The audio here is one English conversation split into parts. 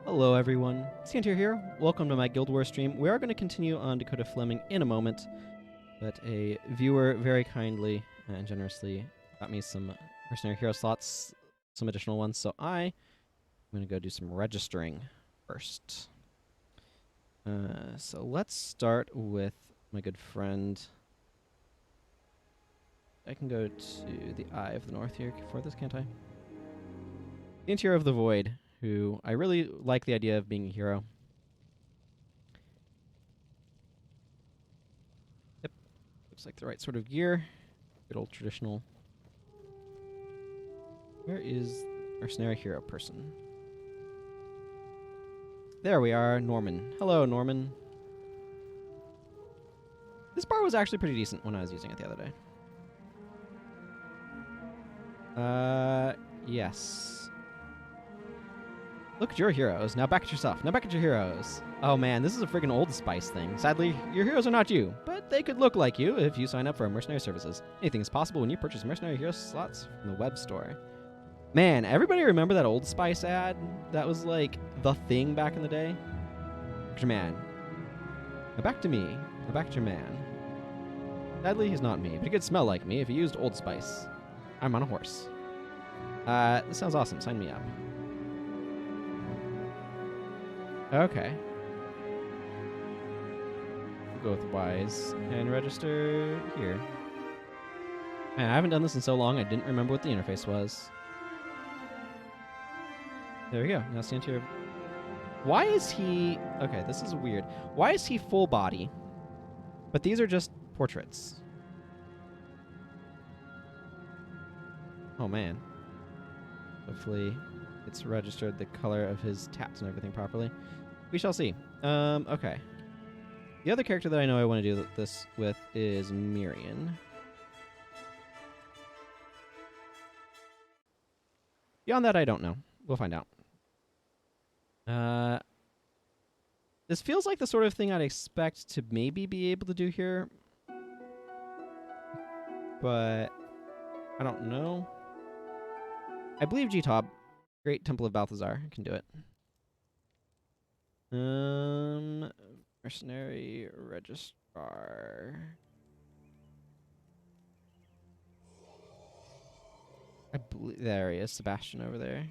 Hello everyone, Scantier here. Welcome to my Guild Wars stream. We are going to continue on Dakota Fleming in a moment, but a viewer very kindly and generously got me some mercenary hero slots, some additional ones, so I'm going to go do some registering first. So let's start with my good friend. I can go to the Eye of the North here for this, can't I? The Interior of the Void, who I really like the idea of being a hero. Yep, looks like the right sort of gear. Good old traditional. Where is the mercenary hero person? There we are, Norman. Hello, Norman. This bar was actually pretty decent when I was using it the other day. Yes. Look at your heroes. Now back at yourself. Now back at your heroes. Oh man, this is a friggin' Old Spice thing. Sadly, your heroes are not you, but they could look like you if you sign up for mercenary services. Anything is possible when you purchase mercenary hero slots from the web store. Man, everybody remember that Old Spice ad? That was like the thing back in the day? Back at your man. Now back to me. Now back at your man. Sadly, he's not me, but he could smell like me if he used Old Spice. I'm on a horse. This sounds awesome. Sign me up. Okay. We'll go with Wise and register here. Man, I haven't done this in so long, I didn't remember what the interface was. There we go. Now stand here. Why is he... Okay, this is weird. Why is he full body? But these are just portraits. Oh, man. Hopefully it's registered the color of his tats and everything properly. We shall see. Okay. The other character that I know I want to do this with is Mirian. Beyond that, I don't know. We'll find out. This feels like the sort of thing I'd expect to maybe be able to do here. But I don't know. I believe G-Tob, Great Temple of Balthazar, can do it. Mercenary Registrar. I believe there he is, Sebastian over there.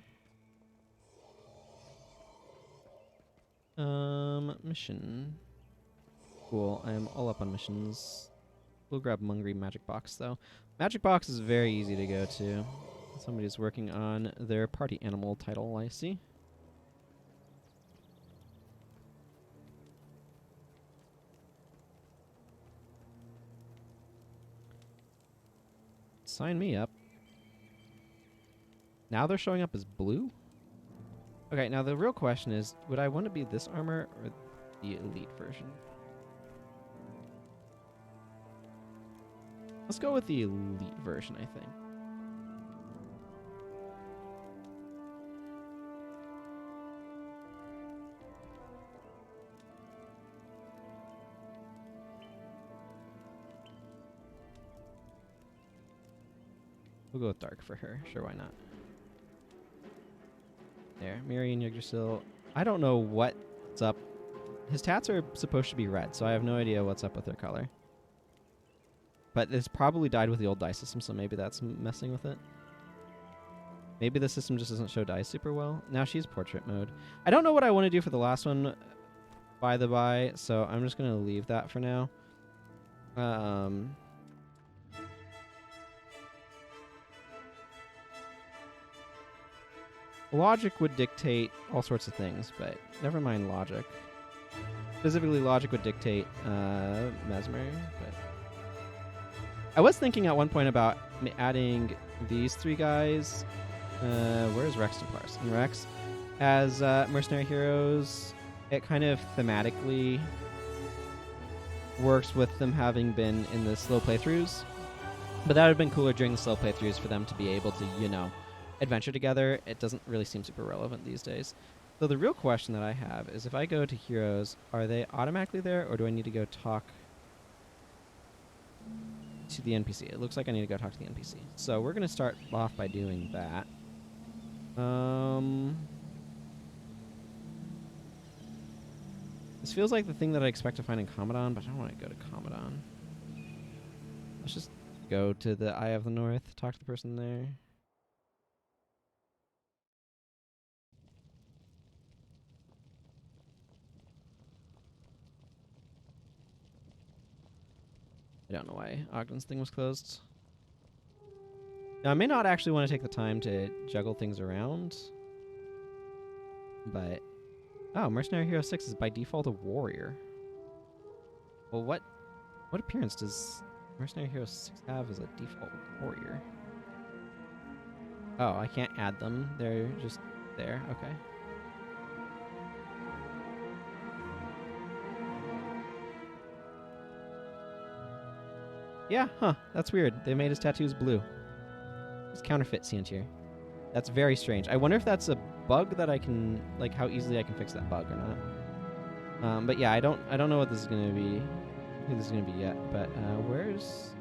Mission. Cool, I am all up on missions. We'll grab Mungry Magic Box, though. Magic Box is very easy to go to. Somebody's working on their party animal title, I see. Sign me up. Now they're showing up as blue? Okay, now the real question is, would I want to be this armor or the elite version? Let's go with the elite version, I think. We'll go with dark for her. Sure, why not? There, Mirian Yggdrasil. I don't know what's up. His tats are supposed to be red, so I have no idea what's up with their color. But it's probably died with the old dye system, so maybe that's messing with it. Maybe the system just doesn't show dye super well. Now she's portrait mode. I don't know what I want to do for the last one, by the by, so I'm just going to leave that for now. Logic would dictate all sorts of things, but never mind logic. Specifically, logic would dictate Mesmer, but... I was thinking at one point about adding these three guys. Where's Rex and Pars? And Rex as mercenary heroes. It kind of thematically works with them having been in the slow playthroughs. But that would have been cooler during the slow playthroughs for them to be able to, you know, adventure together. It doesn't really seem super relevant these days. So the real question that I have is, if I go to heroes, are they automatically there, or do I need to go talk to the NPC? It looks like I need to go talk to the NPC. So we're going to start off by doing that. This feels like the thing that I expect to find in Commodon, but I don't want to go to Commodon. Let's just go to the Eye of the North, talk to the person there. I don't know why Ogden's thing was closed. Now, I may not actually want to take the time to juggle things around, but... Oh, Mercenary Hero 6 is by default a warrior. Well, what appearance does Mercenary Hero 6 have as a default warrior? Oh, I can't add them. They're just there. Okay. Yeah, huh. That's weird. They made his tattoos blue. It's counterfeit Scientier. That's very strange. I wonder if that's a bug that I can, like, how easily I can fix that bug or not. But yeah, I don't know what this is gonna be. Who this is gonna be yet. But where's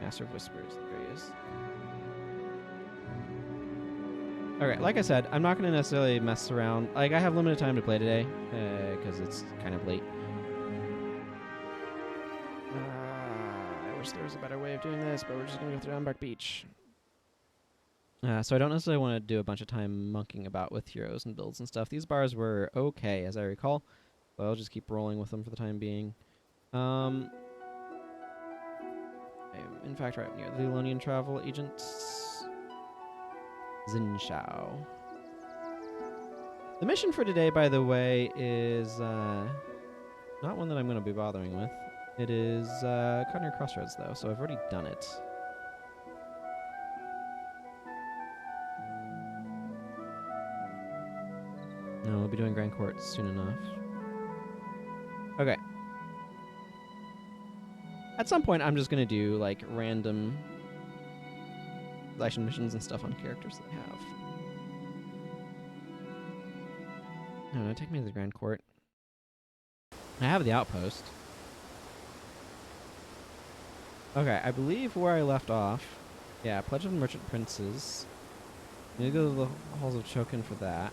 Master of Whispers? There he is. Okay, like I said, I'm not gonna necessarily mess around. Like, I have limited time to play today because it's kind of late. I wish there was a better way of doing this, but we're just gonna go through Unbark Beach. So I don't necessarily want to do a bunch of time monkeying about with heroes and builds and stuff. These bars were okay, as I recall. But I'll just keep rolling with them for the time being. I'm in fact right near the Melonni travel agents. Zinshao. The mission for today, by the way, is not one that I'm going to be bothering with. It is Cottonere Crossroads, though, so I've already done it. No, we'll be doing Grand Court soon enough. Okay. At some point, I'm just going to do, like, random action missions and stuff on characters that I have. No, take me to the Grand Court. I have the outpost. Okay, I believe where I left off. Yeah, Pledge of the Merchant Princes. I'm going to go to the Halls of Chokin for that.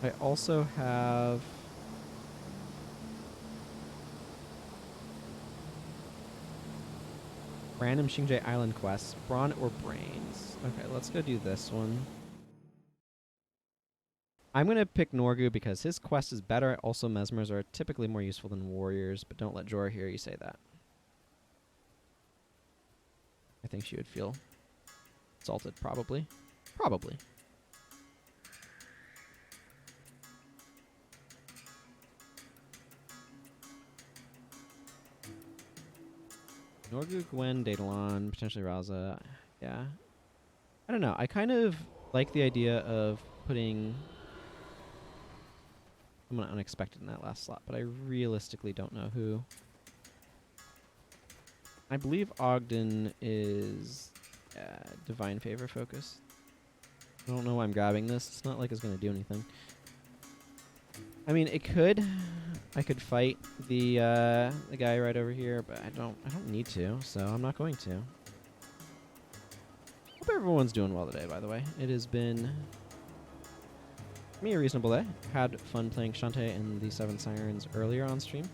I also have random Xingje Island quests, Brawn or Brains. Okay, let's go do this one. I'm going to pick Norgu because his quest is better. Also, Mesmers are typically more useful than warriors, but don't let Jorah hear you say that. I think she would feel insulted, probably. Probably. Norgu, Gwen, Daedalon, potentially Raza. Yeah. I don't know. I kind of like the idea of putting someone unexpected in that last slot, but I realistically don't know who. I believe Ogden is Divine Favor focus. I don't know why I'm grabbing this. It's not like it's going to do anything. I mean, it could. I could fight the guy right over here, but I don't need to, so I'm not going to. Hope everyone's doing well today, by the way. It has been for me a reasonable day. Had fun playing Shantae and the Seven Sirens earlier on stream.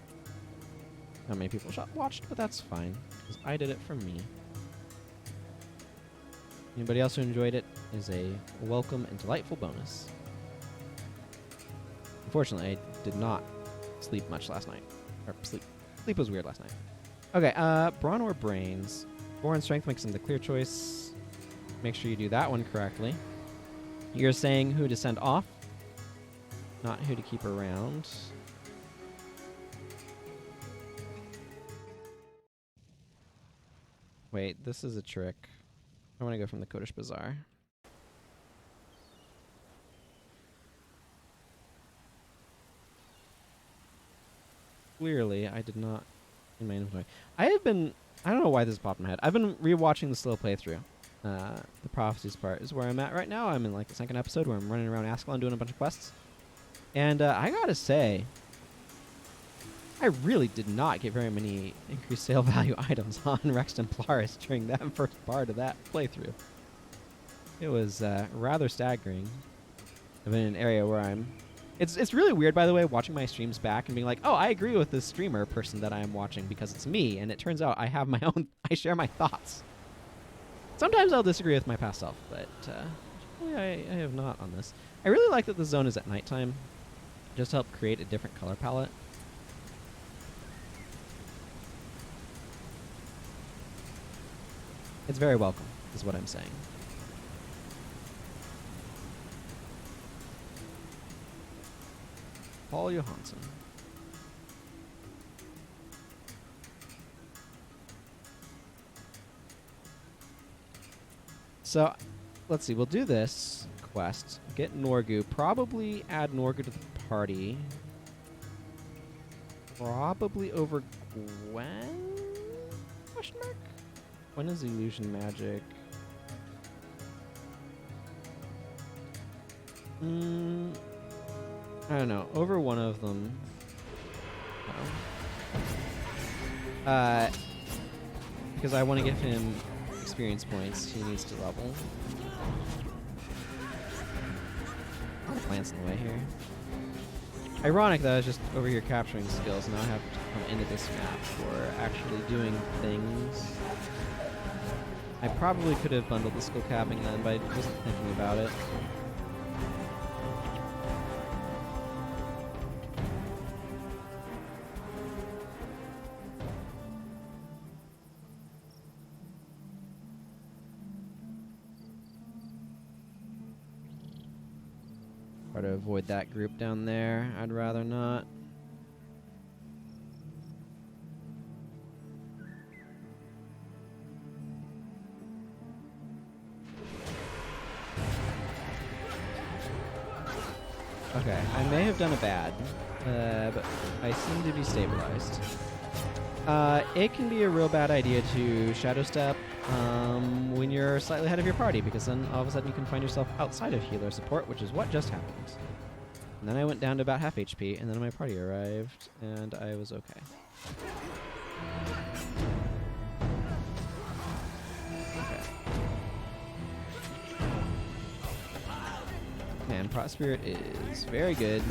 Not many people watched, but that's fine, because I did it for me. Anybody else who enjoyed it is a welcome and delightful bonus. Unfortunately, I did not sleep much last night. Or sleep was weird last night. Okay, Brawn or Brains. Born Strength makes him the clear choice. Make sure you do that one correctly. You're saying who to send off, not who to keep around. Wait, this is a trick. I want to go from the Kodesh Bazaar. Clearly, I did not in my inventory. I don't know why this popped in my head. I've been rewatching the slow playthrough. The Prophecies part is where I'm at right now. I'm in like the second episode where I'm running around Ascalon doing a bunch of quests. And I gotta say, I really did not get very many increased sale value items on Rex Templaris during that first part of that playthrough. It was rather staggering. I'm in an area where I'm... It's really weird, by the way, watching my streams back and being like, oh, I agree with this streamer person that I am watching because it's me, and it turns out I have my own... I share my thoughts. Sometimes I'll disagree with my past self, but I have not on this. I really like that the zone is at nighttime, just to help create a different color palette. It's very welcome, is what I'm saying. Paul Johansson. So, let's see. We'll do this quest. Get Norgu. Probably add Norgu to the party. Probably over Gwen? Question mark? When is illusion magic? I don't know. Over one of them. Because I want to give him experience points. He needs to level. Plants in the way here. Ironic that I was just over here capturing skills. Now I have to come into this map for actually doing things. I probably could have bundled the skill capping then, but I wasn't thinking about it. Try to avoid that group down there. I'd rather not. Okay, I may have done a bad, but I seem to be stabilized. It can be a real bad idea to shadow step when you're slightly ahead of your party, because then all of a sudden you can find yourself outside of healer support, which is what just happened. And then I went down to about half HP, and then my party arrived, and I was okay. Man, Prot Spirit is very good.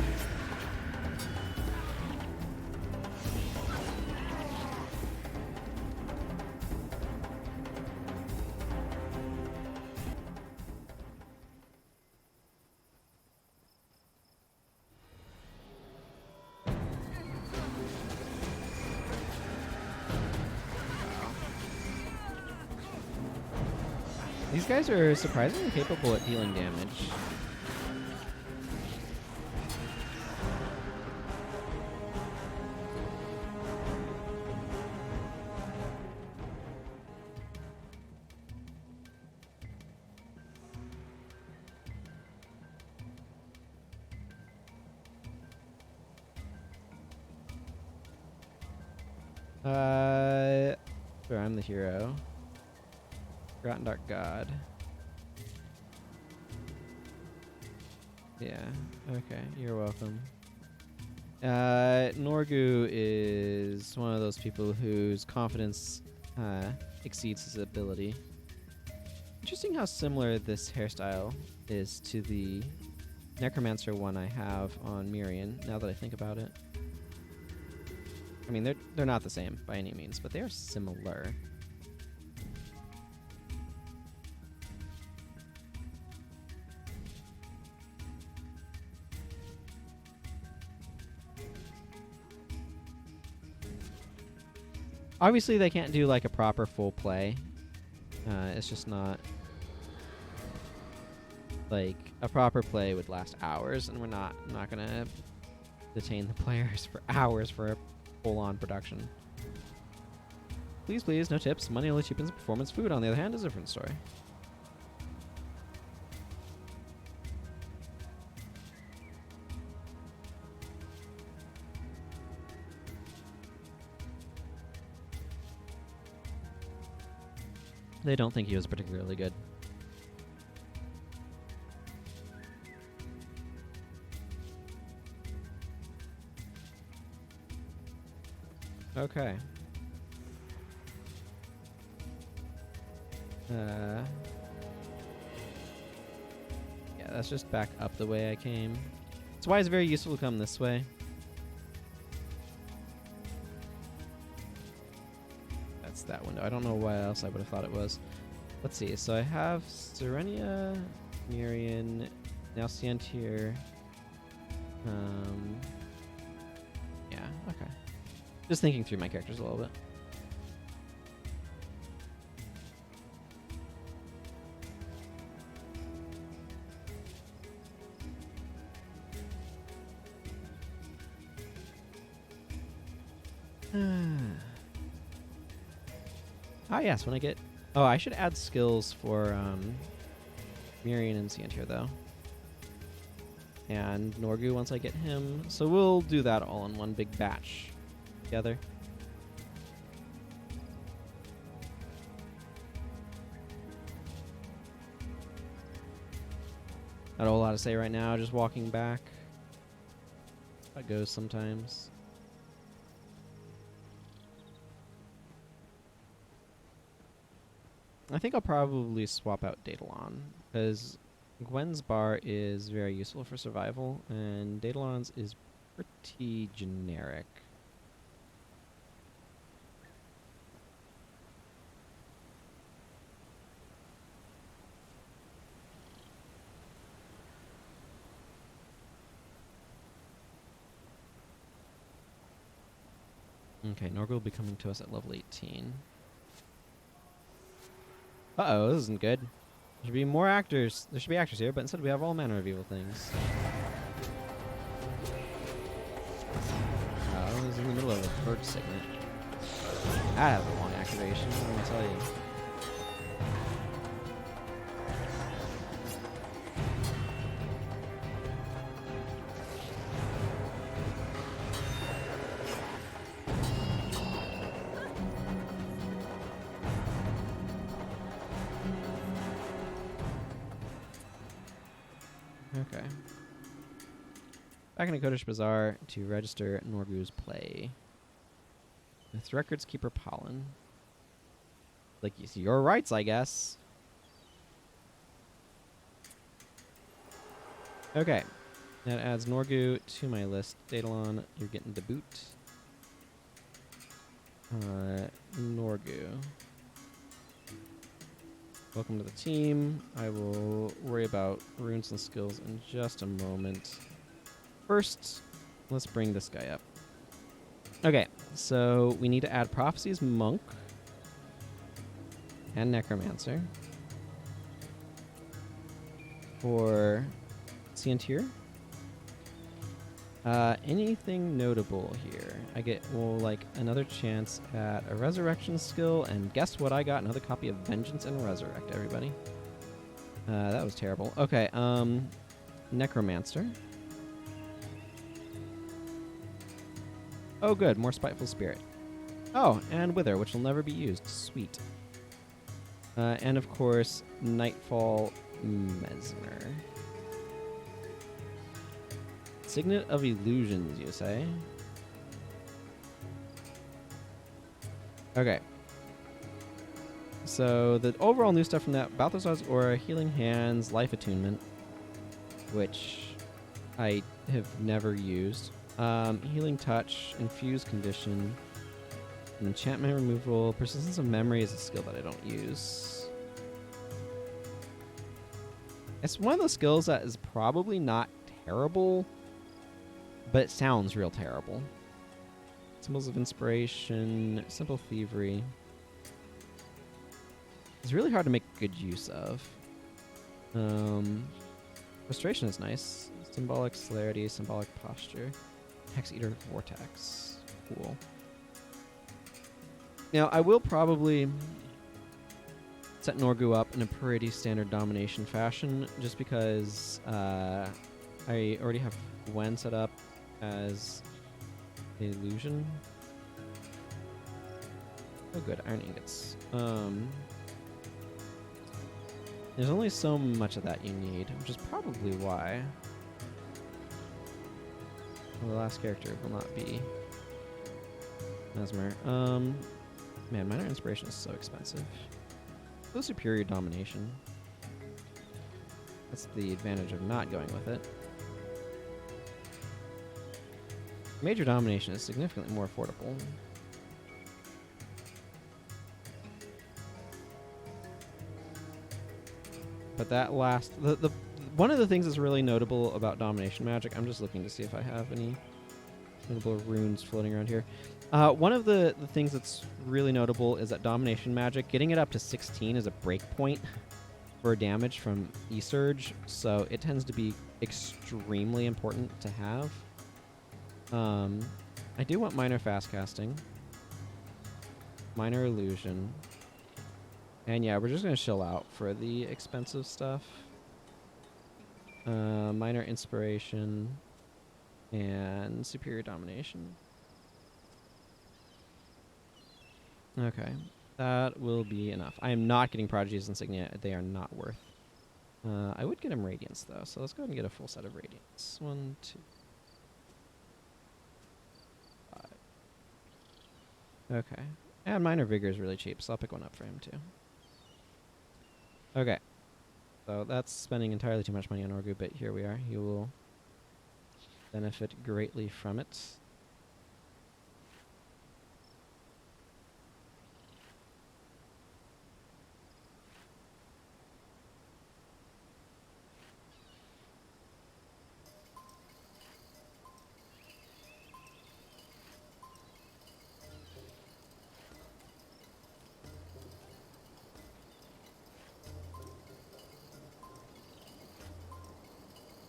These guys are surprisingly capable at dealing damage. Sure, I'm the hero. Forgotten Dark God. Yeah, okay, you're welcome. Norgu is one of those people whose confidence exceeds his ability. Interesting how similar this hairstyle is to the Necromancer one I have on Mirian, now that I think about it. I mean, they're not the same by any means, but they are similar. Obviously, they can't do like a proper full play. It's just not like a proper play would last hours, and we're not gonna detain the players for hours for a full-on production. Please, please, no tips. Money only cheapens performance. Food, on the other hand, is a different story. They don't think he was particularly good. Okay. Yeah, that's just back up the way I came. That's why it's very useful to come this way. That's that window. I don't know why else I would have thought it was. Let's see. So I have Serenia, Mirian, now Siantir. Yeah, okay. Just thinking through my characters a little bit. Ah, yes, when I get... Oh, I should add skills for Mirian and Siantir, though. And Norgu once I get him. So we'll do that all in one big batch together. Not a whole lot to say right now, just walking back. That goes sometimes. I think I'll probably swap out Daedalon, because Gwen's bar is very useful for survival, and Daedalon's is pretty generic. Okay, Norgu will be coming to us at level 18. Uh-oh, this isn't good. There should be more actors. There should be actors here, but instead we have all manner of evil things. Oh, it was in the middle of a bird segment. That has a long activation, I'm gonna tell you. Okay. Back in Dakota's Bazaar to register Norgu's play. With records keeper Pollen. Like, you see your rights, I guess. Okay. That adds Norgu to my list. Daedalon, you're getting the boot. Norgu. Welcome to the team. I will worry about runes and skills in just a moment. First, let's bring this guy up. Okay, so we need to add Prophecies Monk and Necromancer for Siantir. Anything notable here? I get, well, like, another chance at a Resurrection skill, and guess what I got? Another copy of Vengeance and Resurrect, everybody. That was terrible. Okay, Necromancer. Oh, good, more Spiteful Spirit. Oh, and Wither, which will never be used. Sweet. And, of course, Nightfall Mesmer. Signet of Illusions, you say? Okay. So, the overall new stuff from that, Balthazar's Aura, Healing Hands, Life Attunement, which I have never used. Healing Touch, Infused Condition, and Enchantment Removal. Persistence of Memory is a skill that I don't use. It's one of those skills that is probably not terrible, but it sounds real terrible. Symbols of Inspiration, Simple Thievery. It's really hard to make good use of. Frustration is nice. Symbolic Celerity, Symbolic Posture. Hex Eater Vortex. Cool. Now, I will probably set Norgu up in a pretty standard domination fashion, just because I already have Gwen set up as Illusion. Oh, good. Iron Ingots. There's only so much of that you need, which is probably why. Well, the last character will not be Mesmer. Man, Minor Inspiration is so expensive. So Superior Domination. That's the advantage of not going with it. Major domination is significantly more affordable. But that last... one of the things that's really notable about domination magic... I'm just looking to see if I have any notable runes floating around here. One of the things that's really notable is that domination magic, getting it up to 16 is a break point for damage from E-Surge, so it tends to be extremely important to have. I do want minor fast casting, minor illusion, and yeah, we're just gonna chill out for the expensive stuff. Minor inspiration and superior domination. Okay, that will be enough. I am not getting Prodigy's Insignia. They are not worth. I would get him Radiance, though, so let's go ahead and get a full set of Radiance. 1, 2, 5. Okay. And Minor Vigor is really cheap, so I'll pick one up for him, too. Okay. So that's spending entirely too much money on Norgu, but here we are. He will benefit greatly from it.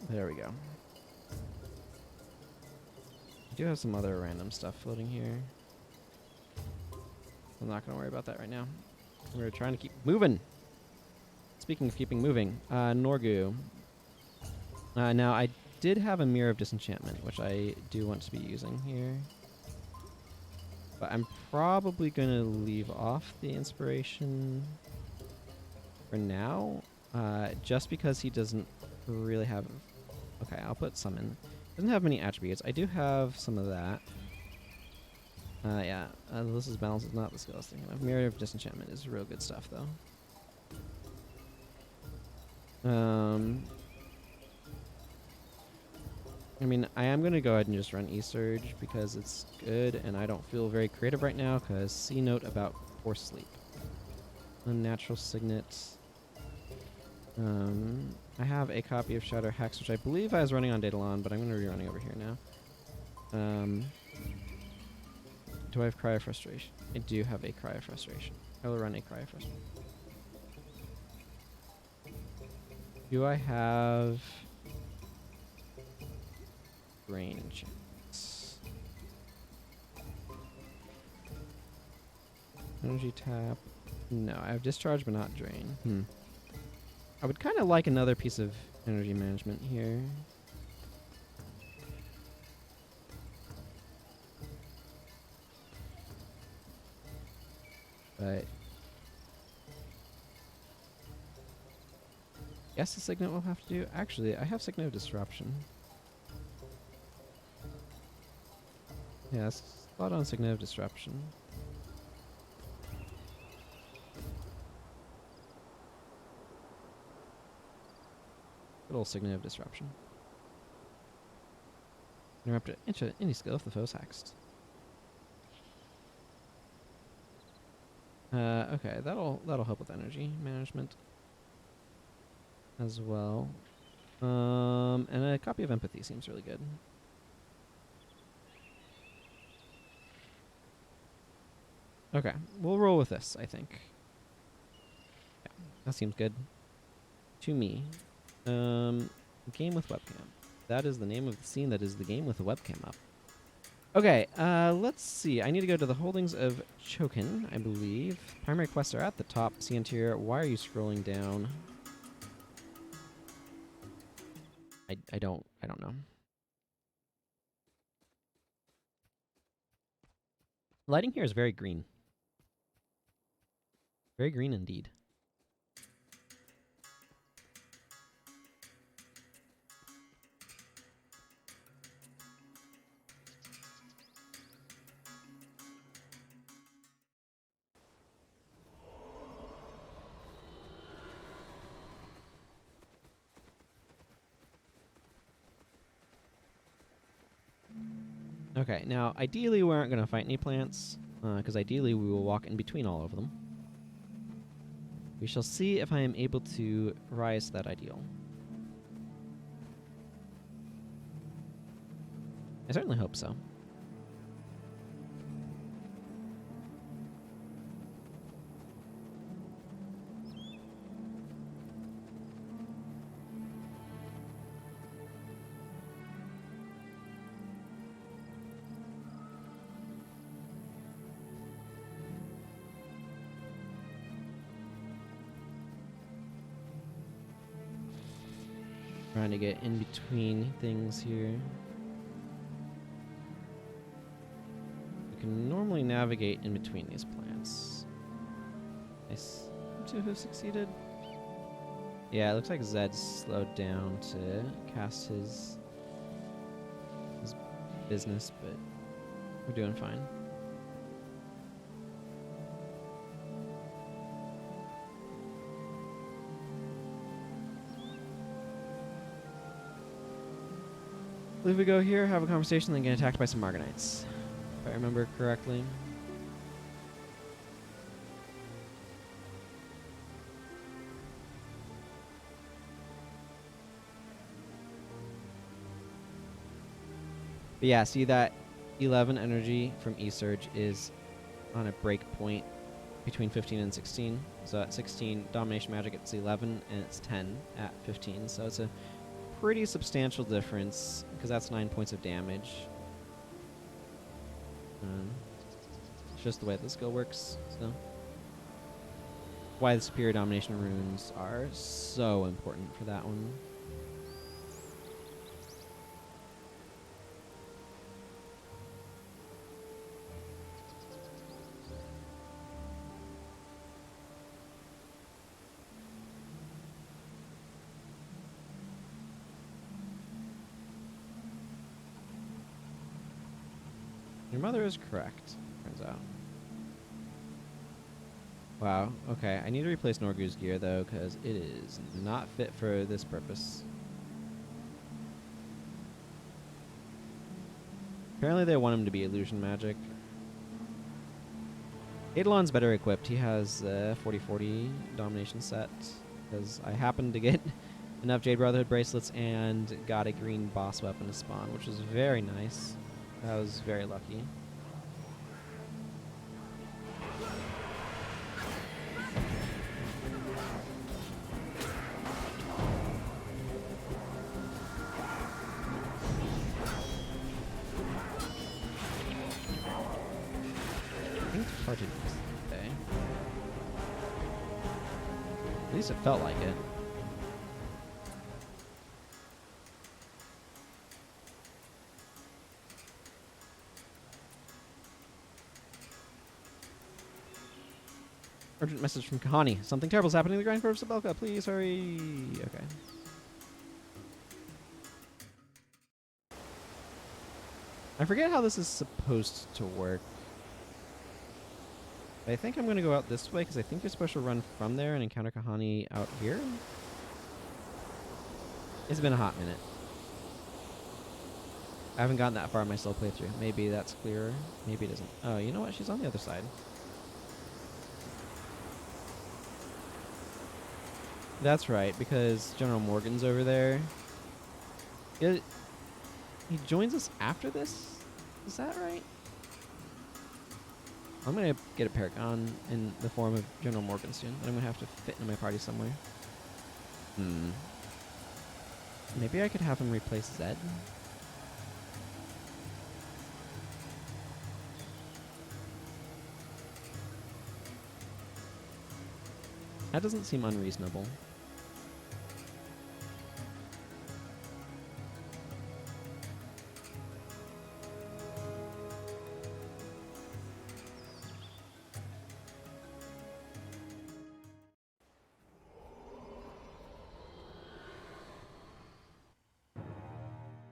There we go. I do have some other random stuff floating here. I'm not going to worry about that right now. We're trying to keep moving. Speaking of keeping moving, Norgu. Now, I did have a Mirror of Disenchantment, which I do want to be using here. But I'm probably going to leave off the inspiration for now, just because he doesn't really have... Okay, I'll put some in. Doesn't have many attributes. I do have some of that. Yeah, this is balance is not the skill I was thinking of. Mirror of Disenchantment is real good stuff, though. I mean, I am going to go ahead and just run E-Surge because it's good, and I don't feel very creative right now because C note about poor sleep. Unnatural Signet. I have a copy of Shadow Hex, which I believe I was running on Daedalon, but I'm going to be running over here now. Do I have Cry of Frustration? I do have a Cry of Frustration. I will run a Cry of Frustration. Do I have... Drain chance? Energy tap. No, I have Discharge, but not Drain. I would kind of like another piece of energy management here. But... Guess the Signet will have to do... Actually, I have Signet of Disruption. Yeah, spot on Signet of Disruption. Good old Signet of Disruption. Interrupt any skill if the foe's hexed. Okay, that'll help with energy management as well. And a copy of Empathy seems really good. Okay, we'll roll with this, I think. Yeah, that seems good to me. Game with webcam. That is the name of the scene. That is the game with the webcam up. Okay, let's see. I need to go to the holdings of Chokin, I believe. Primary quests are at the top. See interior. Why are you scrolling down? I don't know. Lighting here is very green. Very green indeed. Okay, now ideally we aren't going to fight any plants, because ideally we will walk in between all of them. We shall see if I am able to rise to that ideal. I certainly hope so. Trying to get in between things here. We can normally navigate in between these plants. I seem to have succeeded. Yeah, it looks like Zed's slowed down to cast his business, but we're doing fine. I believe we go here, have a conversation, then get attacked by some Marganites, if I remember correctly. But yeah, see that 11 energy from E-Surge is on a break point between 15 and 16. So at 16, Domination Magic it's 11, and it's 10 at 15. So it's a pretty substantial difference, because that's 9 points of damage. It's just the way the skill works, so why the Superior Domination runes are so important for that one. Your mother is correct, turns out. Wow, okay. I need to replace Norgu's gear, though, because it is not fit for this purpose. Apparently they want him to be illusion magic. Eidolon's better equipped. He has a 40-40 domination set, because I happened to get enough Jade Brotherhood bracelets and got a green boss weapon to spawn, which was very nice. I was very lucky. I think it's parted today. At least it felt like it. Urgent message from Kahani. Something terrible is happening in the Grand Court of Sebelkeh. Please hurry. Okay. I forget how this is supposed to work. I think I'm going to go out this way, because I think you're supposed to run from there and encounter Kahani out here. It's been a hot minute. I haven't gotten that far in my slow playthrough. Maybe that's clearer. Maybe it isn't. Oh, you know what? She's on the other side. That's right, because General Morgan's over there. He joins us after this? Is that right? I'm going to get a Paragon in the form of General Morgan soon, and I'm going to have to fit into my party somewhere. Maybe I could have him replace Zed? That doesn't seem unreasonable.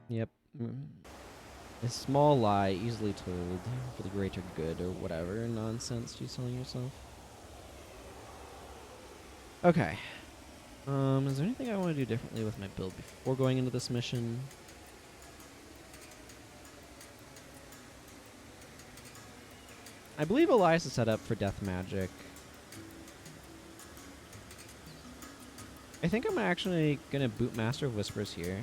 Yep. A small lie, easily told, for the greater good, or whatever nonsense she's telling yourself. Okay. Is there anything I want to do differently with my build before going into this mission? I believe Elias is set up for death magic. I think I'm actually gonna boot Master of Whispers here.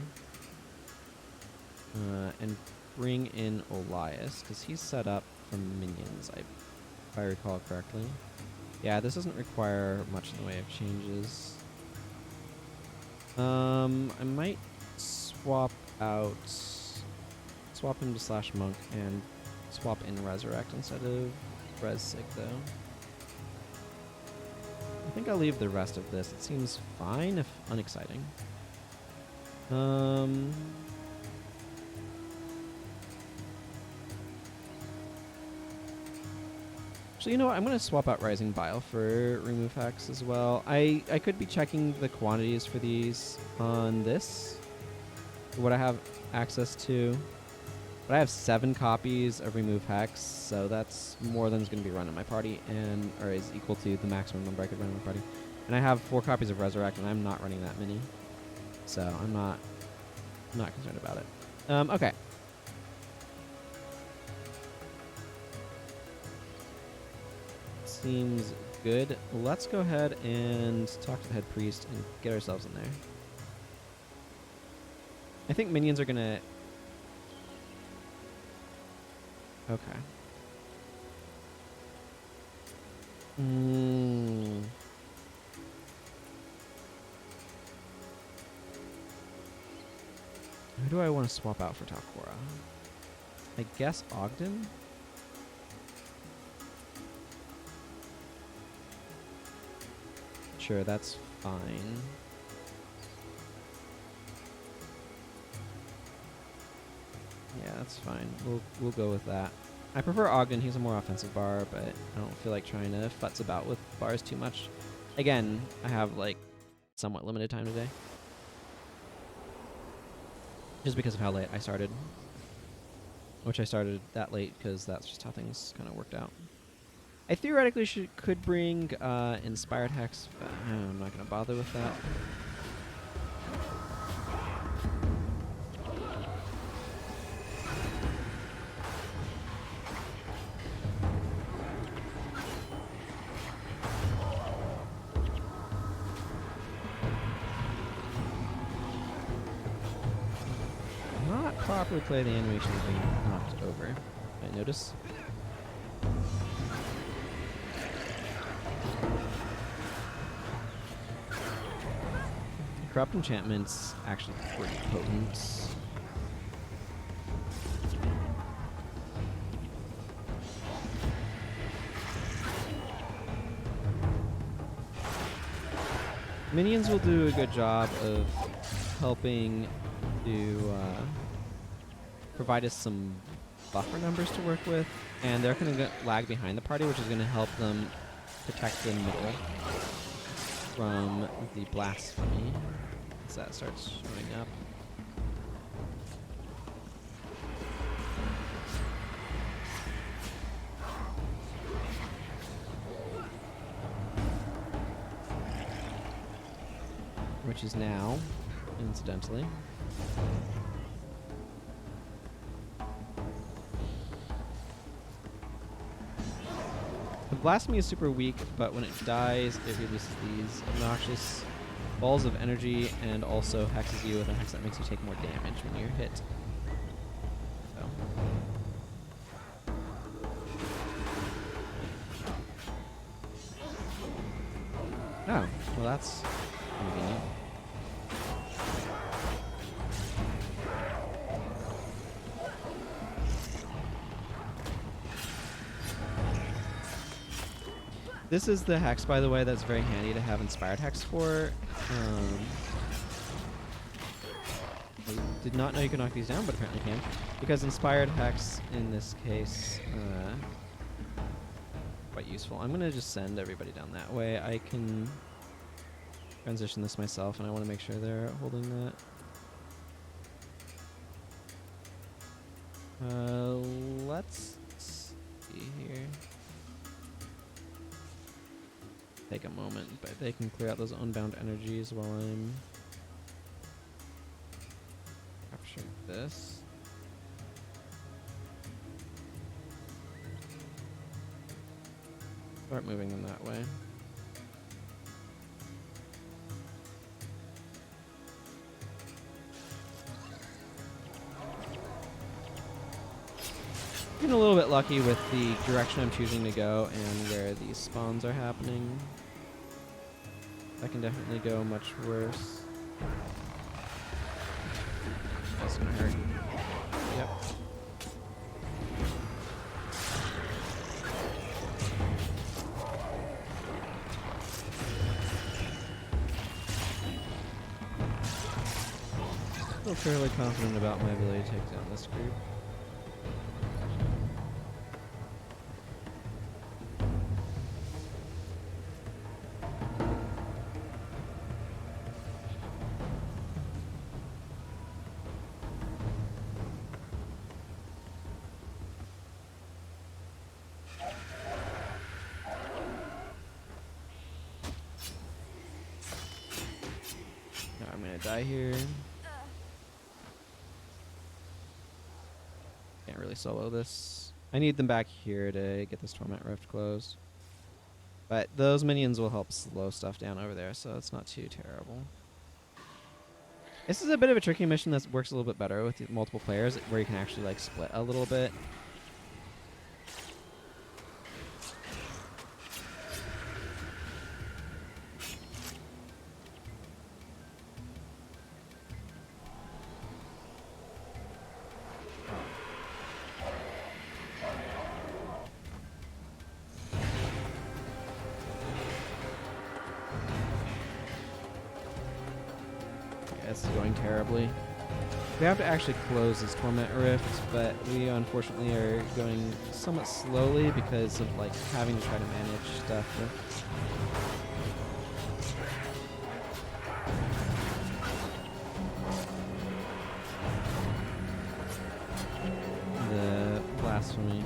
And bring in Elias, because he's set up for minions, if I recall correctly. Yeah, this doesn't require much in the way of changes. I might swap him to Slash Monk and swap in Resurrect instead of Res Sig, though. I think I'll leave the rest of this. It seems fine, if unexciting. So you know what? I'm going to swap out Rising Bile for Remove Hex as well. I could be checking the quantities for these on this, what I have access to. But I have 7 copies of Remove Hex, so that's more than is going to be run in my party, or is equal to the maximum number I could run in my party. And I have 4 copies of Resurrect, and I'm not running that many, so I'm not concerned about it. Okay. Seems good. Let's go ahead and talk to the head priest and get ourselves in there. I think minions are gonna... Okay. Who do I want to swap out for Takora? I guess Ogden? Sure, that's fine. Yeah, that's fine. We'll go with that. I prefer Ogden. He's a more offensive bar, but I don't feel like trying to futz about with bars too much. Again, I have like somewhat limited time today, just because of how late I started. Which I started that late because that's just how things kind of worked out. I theoretically could bring Inspired Hex, but I'm not going to bother with that. Not properly play the animation of being knocked over. I notice. Corrupt enchantment's actually pretty potent. Minions will do a good job of helping to provide us some buffer numbers to work with, and they're going to lag behind the party, which is going to help them protect the middle from the blasphemy as that starts showing up. Which is now, incidentally. The blasphemy is super weak, but when it dies, it releases these obnoxious balls of energy and also hexes you with a hex that makes you take more damage when you're hit. So. Oh, well that's convenient. This is the hex, by the way, that's very handy to have Inspired Hex for. I did not know you could knock these down, but apparently can. Because Inspired Hex, in this case, quite useful. I'm going to just send everybody down that way. I can transition this myself, and I want to make sure they're holding that. Let's see here. Take a moment, but they can clear out those unbound energies while I'm capturing this. Start moving them that way. Getting a little bit lucky with the direction I'm choosing to go and where these spawns are happening. That can definitely go much worse. That's gonna hurt. Yep. Feel fairly confident about my ability to take down this group. I'm gonna die here. Can't really solo this. I need them back here to get this Torment Rift closed. But those minions will help slow stuff down over there, so it's not too terrible. This is a bit of a tricky mission that works a little bit better with multiple players, where you can actually like split a little bit. This is going terribly. We have to actually close this Torment Rift, but we unfortunately are going somewhat slowly because of like having to try to manage stuff with the blasphemy.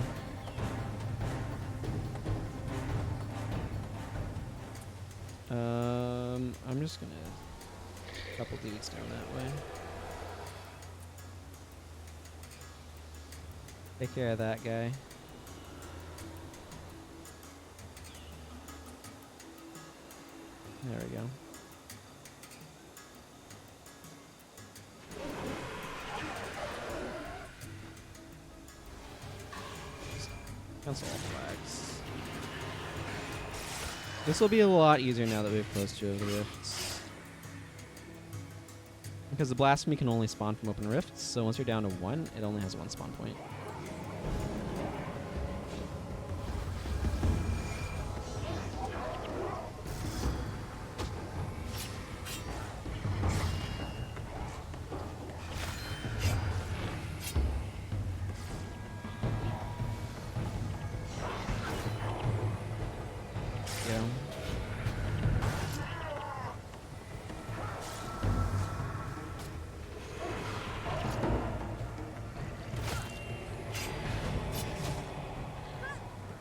I'm just gonna couple dudes down that way. Take care of that guy. There we go. Cancel all flags. This will be a lot easier now that we've closed 2 of the rifts. Because the blasphemy can only spawn from open rifts, so once you're down to 1, it only has 1 spawn point. Yeah.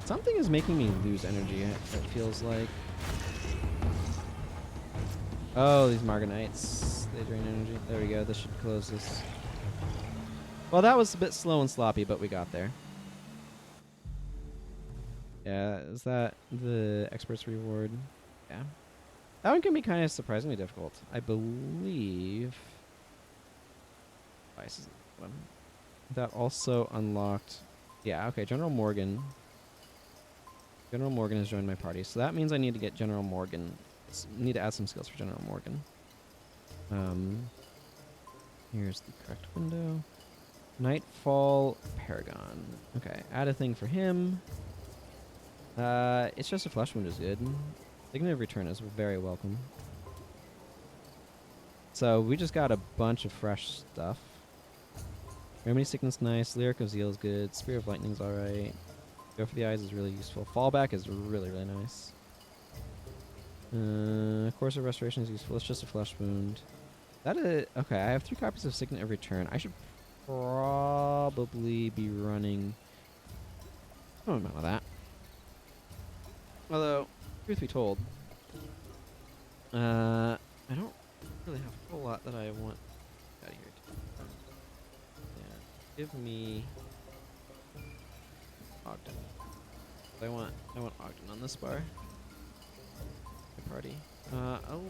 Something is making me lose energy, it feels like. Oh, these Margonites. They drain energy. There we go. This should close this. Well, that was a bit slow and sloppy, but we got there. Yeah, is that the Expert's Reward? Yeah. That one can be kind of surprisingly difficult. I believe... Vice is one. That also unlocked... Yeah, okay, General Morgan. General Morgan has joined my party, so that means I need to get General Morgan. Need to add some skills for General Morgan. Here's the correct window. Nightfall Paragon. Okay, add a thing for him. It's just a flesh wound is good. Dignity of Return is very welcome. So we just got a bunch of fresh stuff. Remedy Sickness nice. Lyric of Zeal is good. Spear of Lightning's alright. Go for the Eyes is really useful. Fallback is really, really nice. Course of Restoration is useful. It's just a flesh wound. That is... Okay, I have 3 copies of Signet of Return. I should probably be running... some amount of that. Although, truth be told, I don't really have a whole lot that I want out of here. Yeah, give me Ogden. I want Ogden on this bar. My party. I'll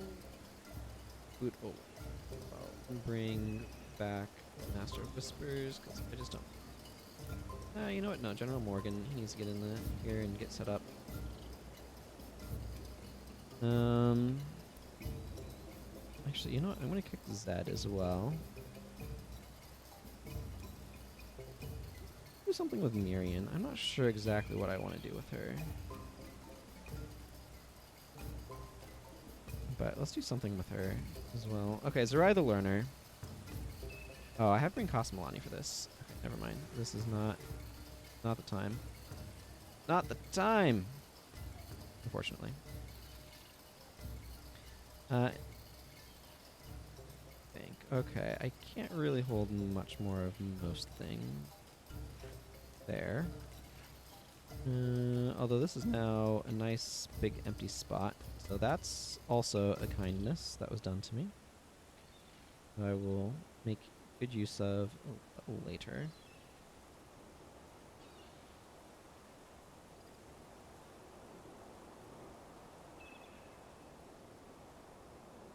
bring back Master of Whispers because I just don't. You know what? No, General Morgan. He needs to get in here and get set up. Actually, you know what? I'm gonna kick Zed as well. Do something with Mirian. I'm not sure exactly what I want to do with her. But let's do something with her as well. Okay, Zerai the Learner. Oh, I have to bring Melonni for this. Okay, never mind. This is not the time. Not the time! Unfortunately. Okay, I can't really hold much more of most things there. Although this is now a nice big empty spot. So that's also a kindness that was done to me. I will make good use of later.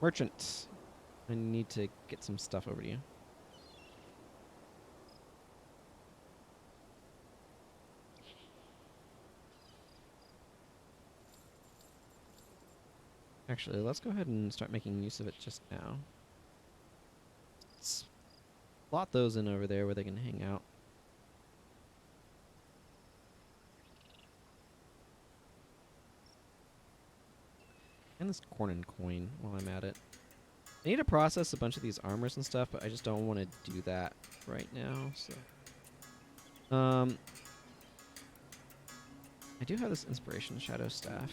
Merchant. I need to get some stuff over to you. Actually, let's go ahead and start making use of it just now. Let's slot those in over there where they can hang out. And this corn and coin while I'm at it. I need to process a bunch of these armors and stuff, but I just don't want to do that right now, so. I do have this Inspiration Shadow Staff.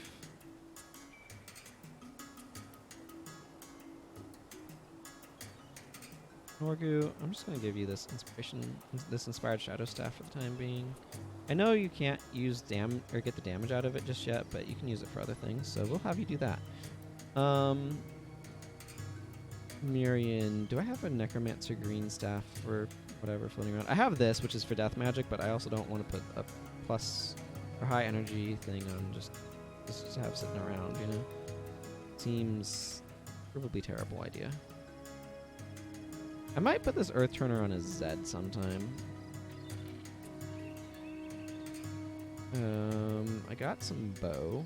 Norgu, I'm just going to give you this Inspired Shadow Staff for the time being. I know you can't use get the damage out of it just yet, but you can use it for other things, so we'll have you do that. Mirian, do I have a Necromancer green staff for whatever floating around? I have this, which is for death magic, but I also don't want to put a plus or high energy thing on just to have sitting around, you know? Seems probably terrible idea. I might put this Earth Turner on a Zed sometime. I got some bow.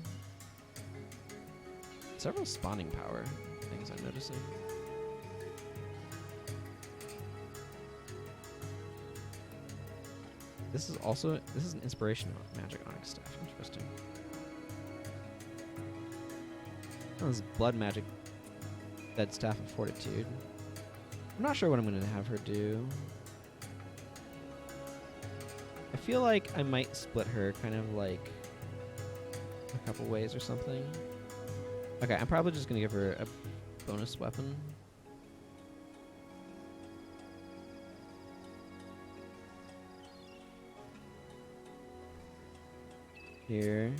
Several spawning power things I'm noticing. This is an inspiration magic onyx staff. Interesting. Oh, this is blood magic dead staff of fortitude. I'm not sure what I'm going to have her do. I feel like I might split her kind of like a couple ways or something. Okay, I'm probably just going to give her a bonus weapon. Here.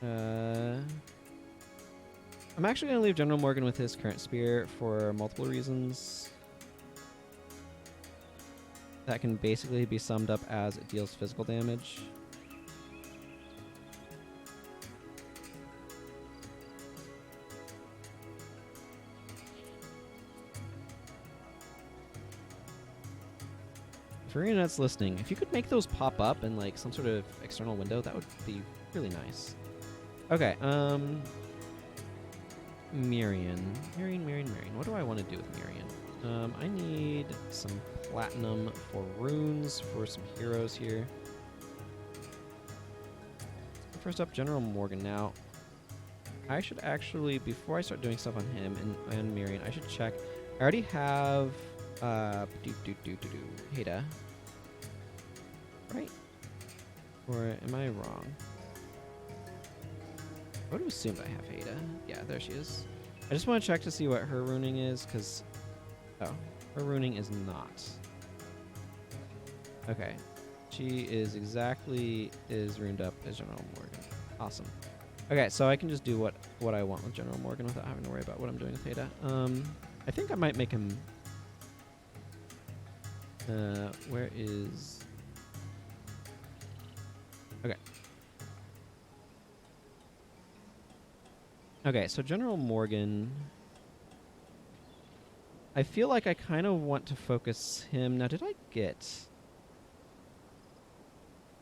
I'm actually going to leave General Morgan with his current spear for multiple reasons. That can basically be summed up as it deals physical damage. For anyone that's listening, if you could make those pop up in like some sort of external window, that would be really nice. Okay, Mirian. What do I want to do with Mirian? I need some platinum for runes for some heroes here. First up, General Morgan. Now, I should actually, before I start doing stuff on him and Mirian, I should check. I already have Heda. Right? Or am I wrong? I would have assumed I have Heda. Yeah, there she is. I just want to check to see what her runing is, because... Oh, her runing is not. Okay. She is runed up as General Morgan. Awesome. Okay, so I can just do what I want with General Morgan without having to worry about what I'm doing with Heda. I think I might make him... where is... Okay. Okay, so General Morgan. I feel like I kind of want to focus him. Now, did I get...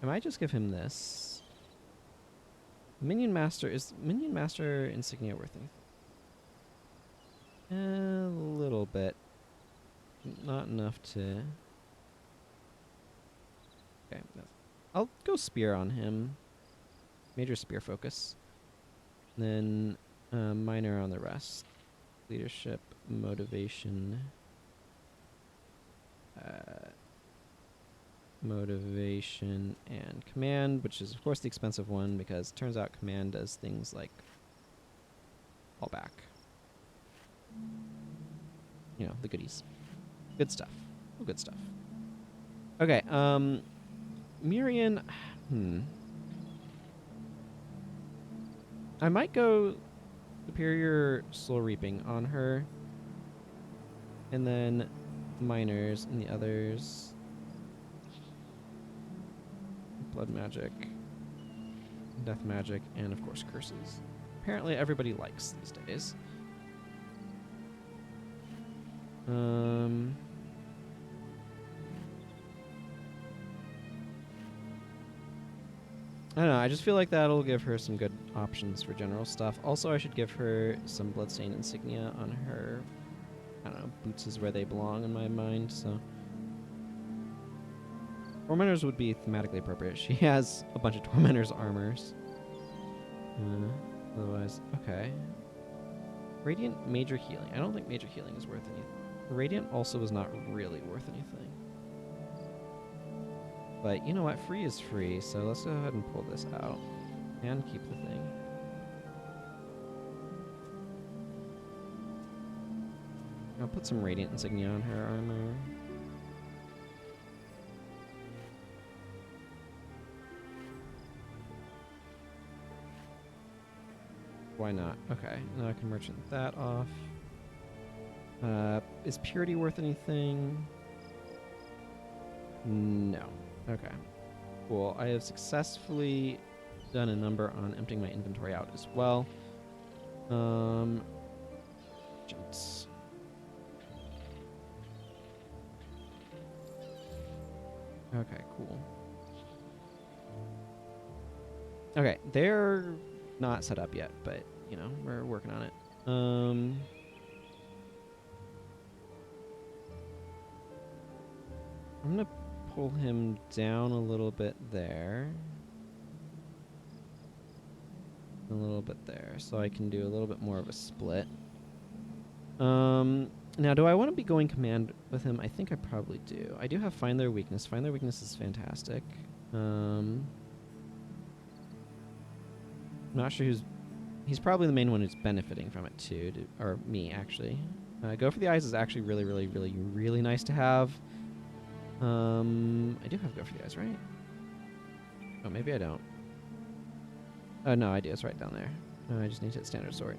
I might just give him this. Minion Master. Is Minion Master insignia worth anything? A little bit. Not enough to... Okay. No. I'll go Spear on him. Major Spear focus. Then minor on the rest. Leadership, motivation... motivation and command, which is of course the expensive one because it turns out command does things like fall back. You know, the goodies. Good stuff. Oh, good stuff. Okay, Mirian, I might go Superior Soul Reaping on her. And then minors and the others. Blood magic, death magic, and of course curses. Apparently everybody likes these days. I don't know, I just feel like that'll give her some good options for general stuff. Also, I should give her some Bloodstained insignia on her. I don't know, boots is where they belong in my mind, so... Tormentors would be thematically appropriate. She has a bunch of Tormentors armors. Otherwise, okay. Radiant Major Healing. I don't think Major Healing is worth anything. Radiant also is not really worth anything. But you know what? Free is free, so let's go ahead and pull this out. And keep the thing. I'll put some Radiant insignia on her armor. Why not? Okay, now I can merchant that off. Is purity worth anything? No. Okay. Cool. I have successfully done a number on emptying my inventory out as well. Merchants. Okay, cool. Okay, they're not set up yet, but, you know, we're working on it. I'm going to pull him down a little bit there. A little bit there, so I can do a little bit more of a split. Now, do I want to be going command with him? I think I probably do. I do have Find Their Weakness. Find Their Weakness is fantastic. Not sure who's... He's probably the main one who's benefiting from it, too. Or me, actually. Go for the Eyes is actually really, really, really, really nice to have. I do have Go for the Eyes, right? Oh, maybe I don't. Oh, no, I do. It's right down there. I just need to hit Standard Sword.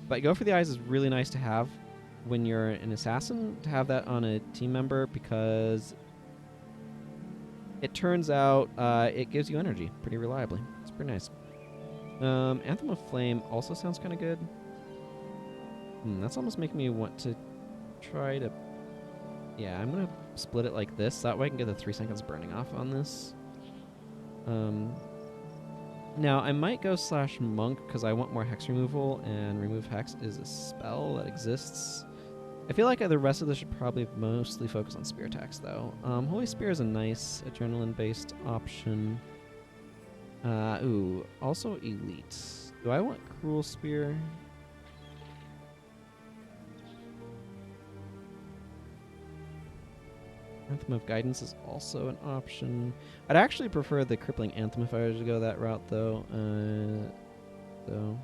But Go for the Eyes is really nice to have when you're an assassin, to have that on a team member, because it turns out it gives you energy pretty reliably. It's pretty nice. Anthem of Flame also sounds kind of good. That's almost making me want to try to... Yeah, I'm going to split it like this. That way I can get the 3 seconds burning off on this. Now, I might go /monk because I want more hex removal, and remove hex is a spell that exists. I feel like the rest of this should probably mostly focus on spear attacks, though. Holy Spear is a nice adrenaline-based option. Ooh, also Elite. Do I want Cruel Spear? Anthem of Guidance is also an option. I'd actually prefer the Crippling Anthem if I were to go that route, though. So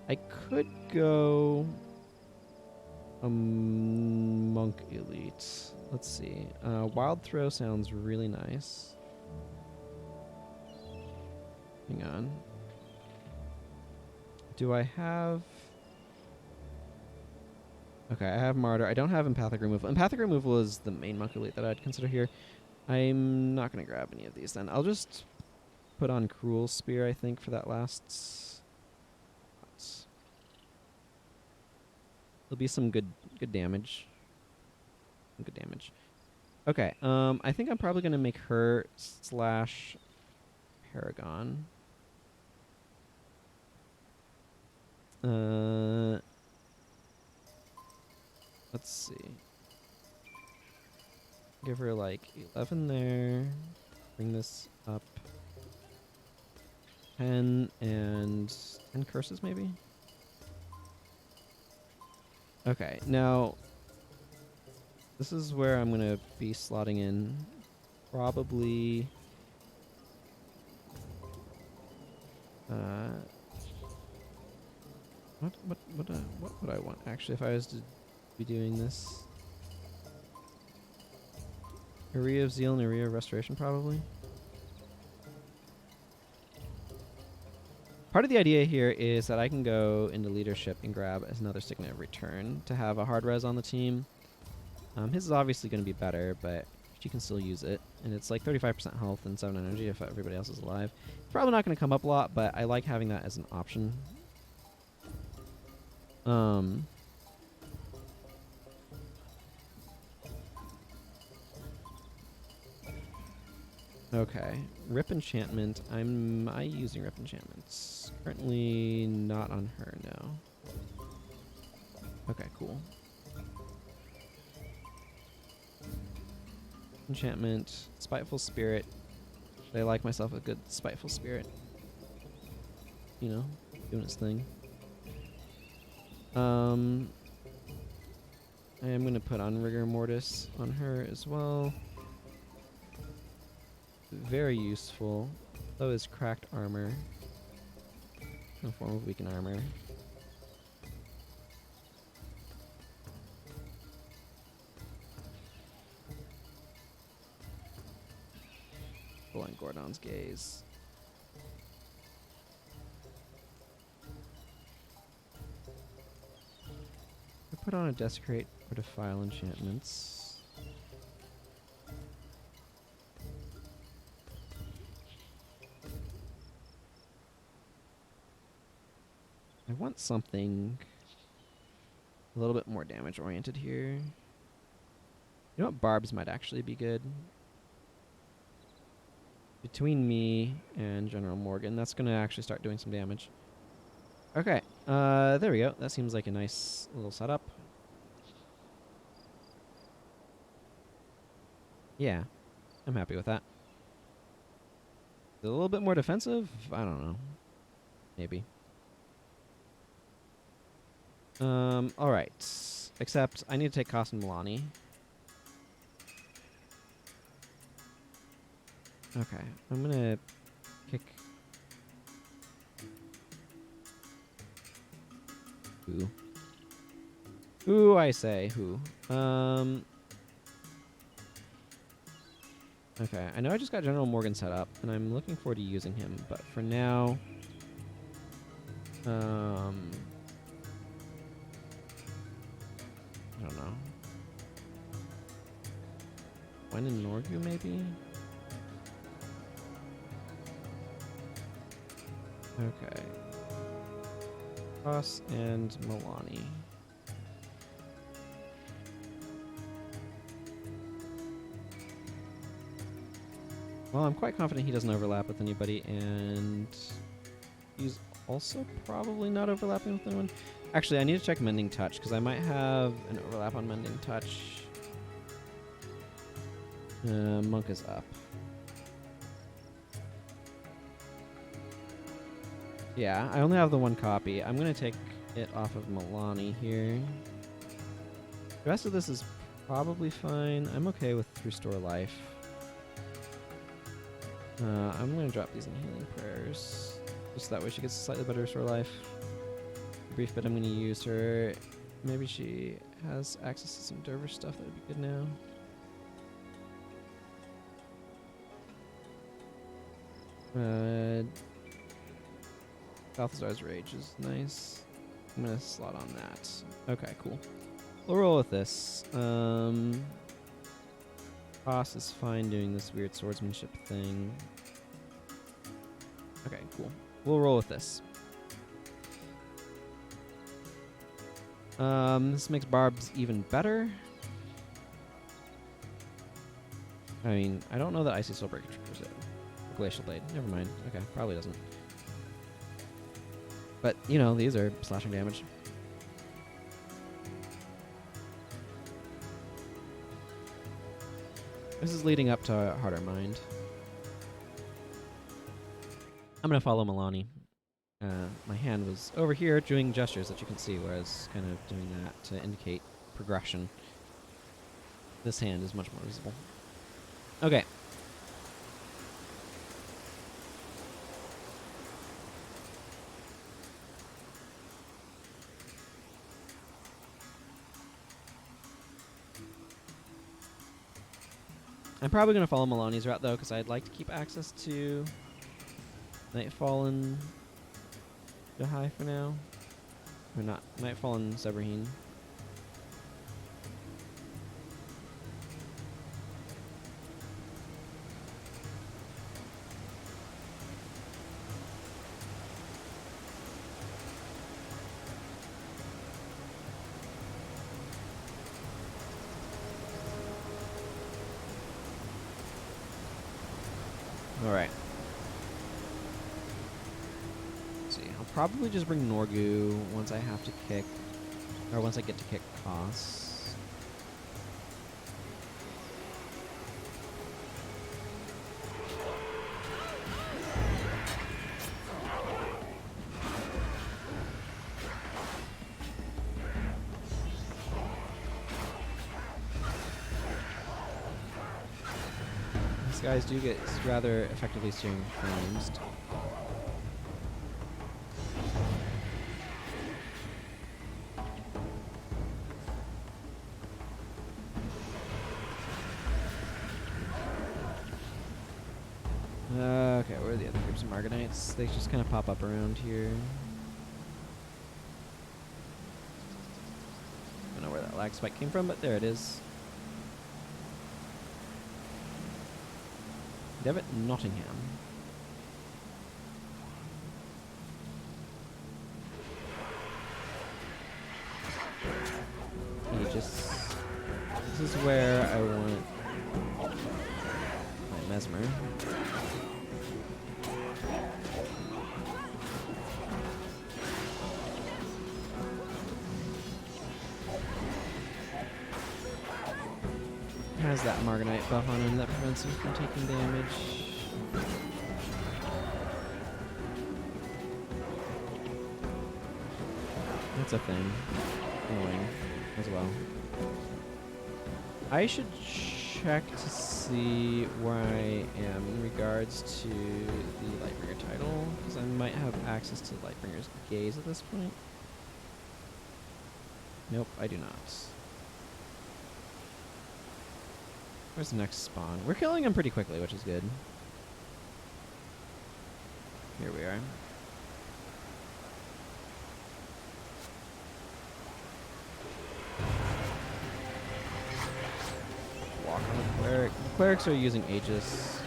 I could go a Monk Elite. Let's see. Wild Throw sounds really nice. Hang on. Do I have... Okay, I have Martyr. I don't have Empathic Removal. Empathic Removal is the main Monk Elite that I'd consider here. I'm not going to grab any of these then. I'll just put on Cruel Spear, I think, for that last... There'll be some good damage. Good damage. Okay, I think I'm probably going to make her slash Paragon. Let's see. Give her like 11 there. Bring this up. 10 and 10 curses maybe? Okay, now this is where I'm going to be slotting in probably what would I want actually if I was to be doing this? Area of Zeal and Area of Restoration probably. Part of the idea here is that I can go into leadership and grab another signet every turn to have a hard res on the team. His is obviously going to be better, but you can still use it. And it's like 35% health and 7 energy if everybody else is alive. Probably not going to come up a lot, but I like having that as an option. Okay, Rip Enchantment. Am I using Rip Enchantments? Currently not on her, no. Okay, cool. Enchantment, Spiteful Spirit. I like myself a good Spiteful Spirit. You know, doing its thing. I am going to put on Rigor Mortis on her as well. Very useful. So is Cracked Armor. No form of Weakened Armor. Pull on Gordon's Gaze. I put on a Desecrate or Defile enchantments. I want something a little bit more damage oriented here. You know what? Barbs might actually be good. Between me and General Morgan, that's going to actually start doing some damage. Okay, there we go. That seems like a nice little setup. Yeah, I'm happy with that. Is it a little bit more defensive? I don't know. Maybe. Alright. Except, I need to take cost in Melonni. Okay, I'm gonna kick... Who? Who, I say, who? Okay, I know I just got General Morgan set up, and I'm looking forward to using him, but for now... I don't know. When in Norgu, maybe? Okay. Ross and Melonni. Well, I'm quite confident he doesn't overlap with anybody, and he's also probably not overlapping with anyone. Actually, I need to check Mending Touch, because I might have an overlap on Mending Touch. Monk is up. Yeah, I only have the one copy. I'm going to take it off of Melonni here. The rest of this is probably fine. I'm okay with Restore Life. I'm going to drop these in Healing Prayers. Just that way she gets a slightly better Restore Life. Brief bit I'm going to use her. Maybe she has access to some Dervish stuff that would be good now. Balthazar's Rage is nice. I'm going to slot on that. Okay, cool. We'll roll with this. Boss is fine doing this weird swordsmanship thing. Okay, cool. We'll roll with this. This makes barbs even better. I mean, I don't know that Icy Soulbreaker triggers it. Glacial Blade. Never mind. Okay, probably doesn't. But, you know, these are slashing damage. This is leading up to Harder Mind. I'm going to follow Melonni. My hand was over here doing gestures that you can see, where I was kind of doing that to indicate progression. This hand is much more visible. Okay. I'm probably going to follow Melonni's route, though, because I'd like to keep access to Nightfall and Jahai for now. Or not. Nightfall and Severheen. Alright. Let's see. I'll probably just bring Norgu once I have to kick, or once I get to kick Koss. These guys do get rather effectively steering flames. Okay, where are the other groups of Margonites? They just kind of pop up around here. I don't know where that lag spike came from, but there it is. Devitt Nottingham. He just... This is where I want my Mesmer. Has that Margonite buff on him that prevents him from taking damage. That's a thing. Annoying as well. I should check to see where I am in regards to the Lightbringer title, because I might have access to Lightbringer's Gaze at this point. Nope, I do not. Where's the next spawn? We're killing him pretty quickly, which is good. Here we are. Walk on the cleric. The clerics are using Aegis.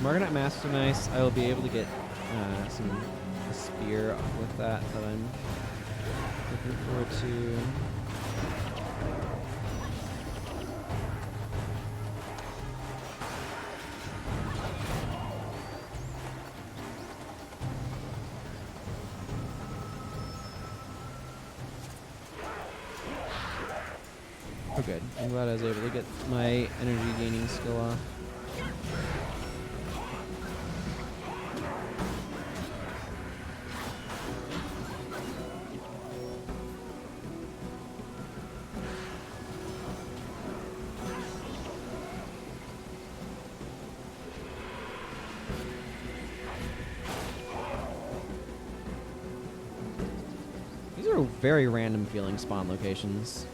Margonite Master nice. I will be able to get a spear with that I'm looking forward to. Oh good. I'm glad I was able to get my energy gaining skill off. Very random feeling spawn locations.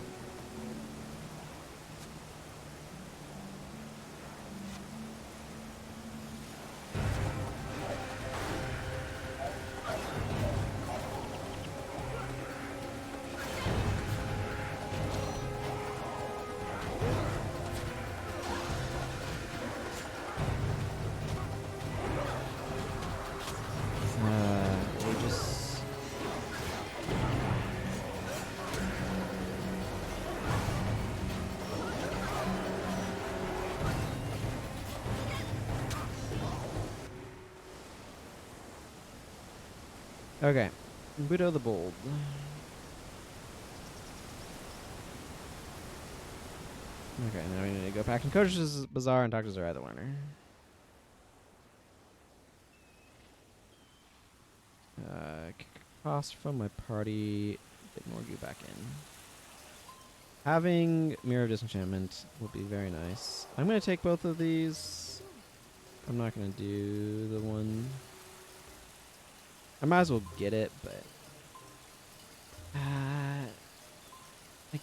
Okay. Budo the Bold. Okay, now we need to go back in Coach's Bazaar and talk to Zerai the Learner. Cost from my party. Get Norgu back in. Having Mirror of Disenchantment would be very nice. I'm going to take both of these. I'm not going to do the one. I might as well get it, but I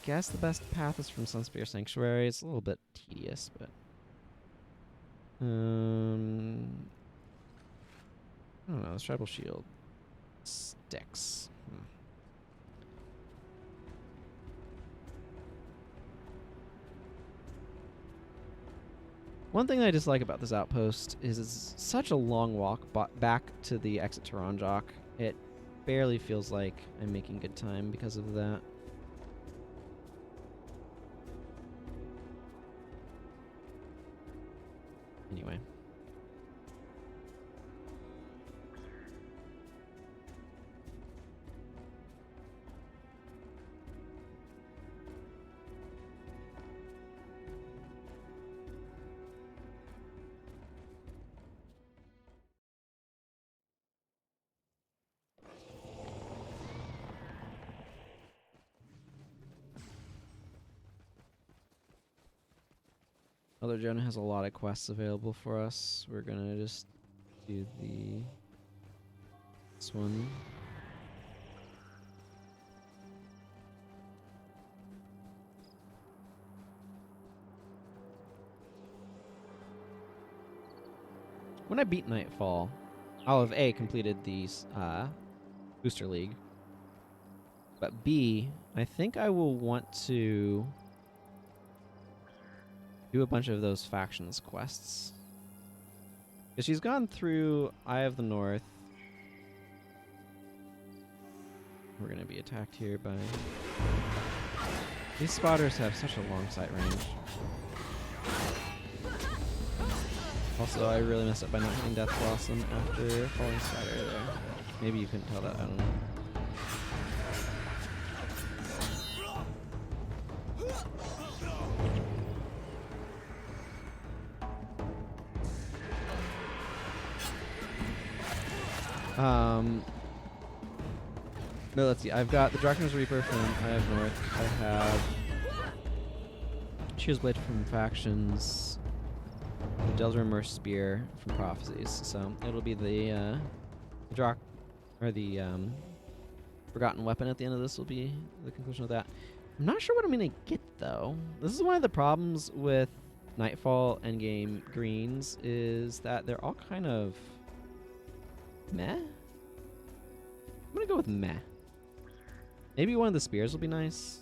guess the best path is from Sunspear Sanctuary. It's a little bit tedious, but I don't know. This Tribal Shield sticks. One thing I dislike about this outpost is it's such a long walk back to the exit to Ronjok. It barely feels like I'm making good time because of that. Anyway. Other Jonah has a lot of quests available for us. We're gonna just do this one. When I beat Nightfall, I'll have A, completed the Booster League. But B, I think I will want to do a bunch of those factions quests. Because she's gone through Eye of the North. We're going to be attacked here by... These spotters have such a long sight range. Also, I really messed up by not hitting Death Blossom after Falling Spider there. Maybe you couldn't tell that, I don't know. No, let's see. I've got the Darkness Reaper from Eye of North. I have Shears Blade from Factions. The Deldrimmer Spear from Prophecies. So it'll be the Forgotten Weapon at the end of this will be the conclusion of that. I'm not sure what I'm gonna get though. This is one of the problems with Nightfall Endgame greens is that they're all kind of meh. I'm gonna go with meh. Maybe one of the spears will be nice.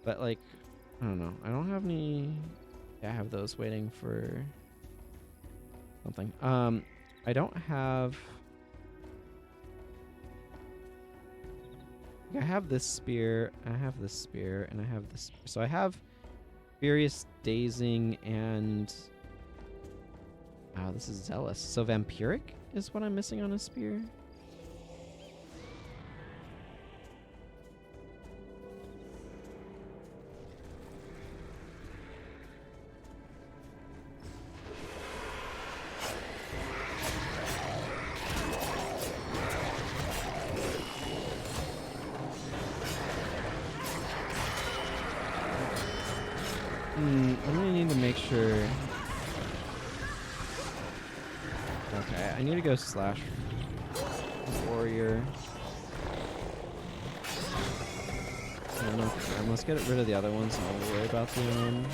But like, I don't know. I don't have any... Yeah, I have those waiting for something. I don't have... I have this spear, I have this spear, and I have this... So I have Furious Dazing and... Oh, this is Zealous. So Vampiric is what I'm missing on a spear? I'm gonna need to make sure... Okay, I need to go slash warrior. Let's get rid of the other ones and I'll worry about them.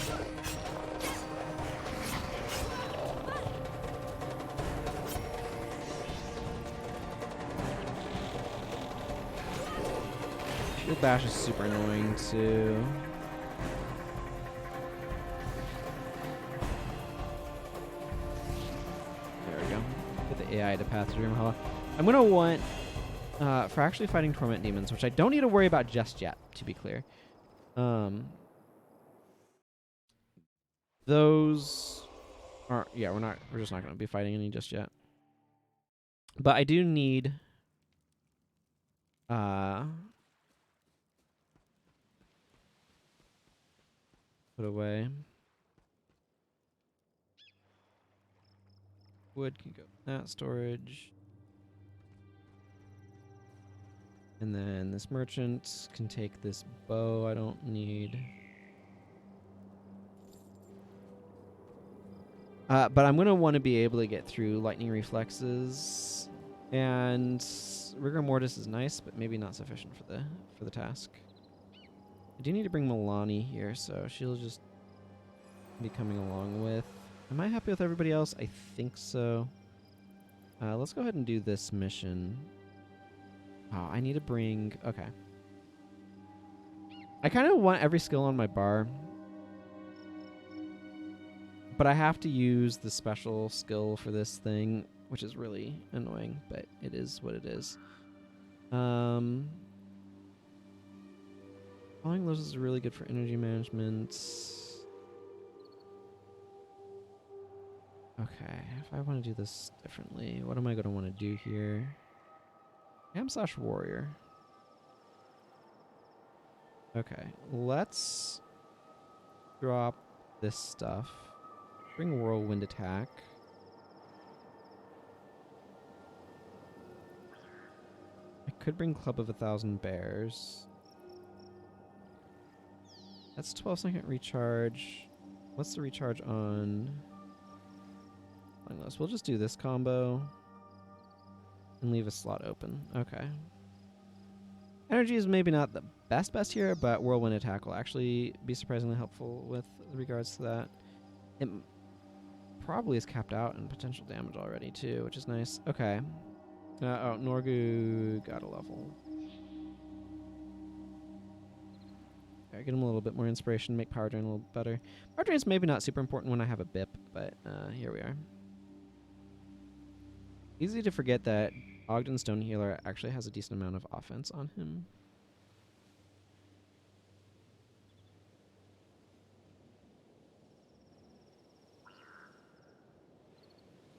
Shield Bash is super annoying too. AI to path through Hollow. I'm gonna want for actually fighting Torment Demons, which I don't need to worry about just yet, to be clear. Those are we're just not gonna be fighting any just yet. But I do need put away. Wood can go in that storage. And then this merchant can take this bow I don't need. But I'm going to want to be able to get through lightning reflexes. And rigor mortis is nice, but maybe not sufficient for the task. I do need to bring Melonni here, so she'll just be coming along with. Am I happy with everybody else? I think so. Let's go ahead and do this mission. Oh, I need to bring... Okay. I kind of want every skill on my bar. But I have to use the special skill for this thing, which is really annoying, but it is what it is. Falling Lotus is really good for energy management. Okay, if I want to do this differently, what am I going to want to do here? Ham/warrior. Okay, let's drop this stuff. Bring whirlwind attack. I could bring Club of 1,000 Bears. That's 12-second recharge. What's the recharge on? We'll just do this combo and leave a slot open. Okay. Energy is maybe not the best here, but whirlwind attack will actually be surprisingly helpful with regards to that. It probably is capped out in potential damage already too, which is nice. Okay. Oh, Norgu got a level. Okay, get him a little bit more inspiration, make power drain a little better. Power drain is maybe not super important when I have a BIP, but here we are. Easy to forget that Ogden Stone Healer actually has a decent amount of offense on him.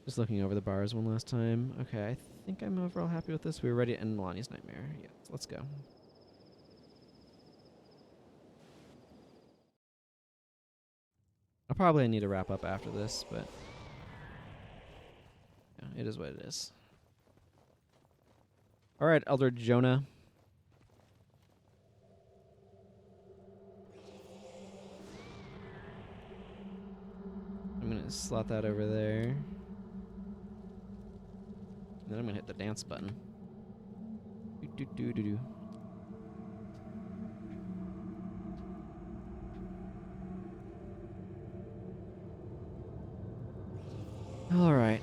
Just looking over the bars one last time. Okay, I think I'm overall happy with this. We were ready to end Melonni's Nightmare. Yeah, let's go. I'll probably need to wrap up after this, but yeah, it is what it is. All right, Elder Jonah. I'm going to slot that over there. And then I'm going to hit the dance button. Do-do-do-do-do. All right.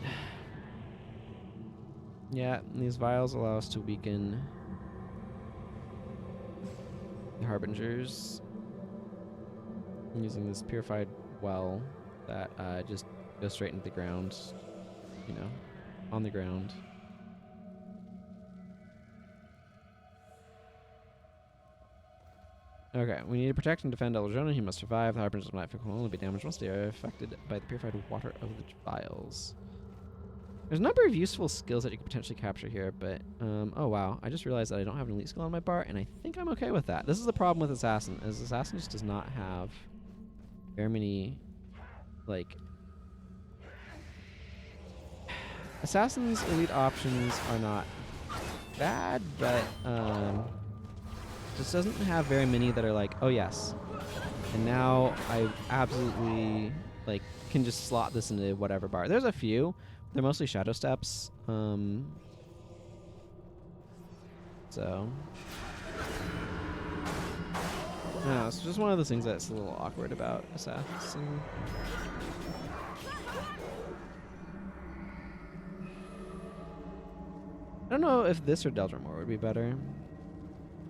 Yeah, these vials allow us to weaken the Harbingers using this purified well that just goes straight into the ground, you know, on the ground. Okay, we need to protect and defend Elder Jonah. He must survive. The Harbingers of Nightfall can only be damaged once they are affected by the purified water of the vials. There's a number of useful skills that you could potentially capture here, but, oh wow, I just realized that I don't have an elite skill on my bar, and I think I'm okay with that. This is the problem with Assassin, is Assassin just does not have very many, like... Assassin's elite options are not bad, but, just doesn't have very many that are like, oh yes. And now I absolutely, like, can just slot this into whatever bar. There's a few. They're mostly shadow steps. So. No, it's just one of those things that's a little awkward about Assassin. I don't know if this or Deldrimore would be better.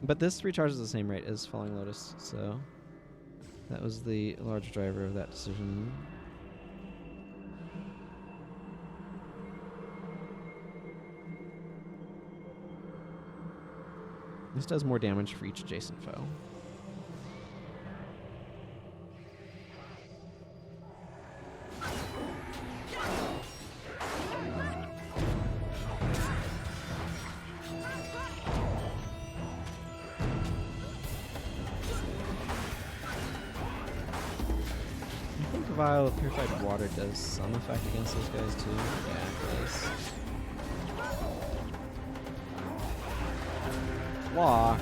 But this recharges the same rate as Falling Lotus, so that was the large driver of that decision. This does more damage for each adjacent foe. vial of purified water does some effect against those guys too. Yeah, it does. Law.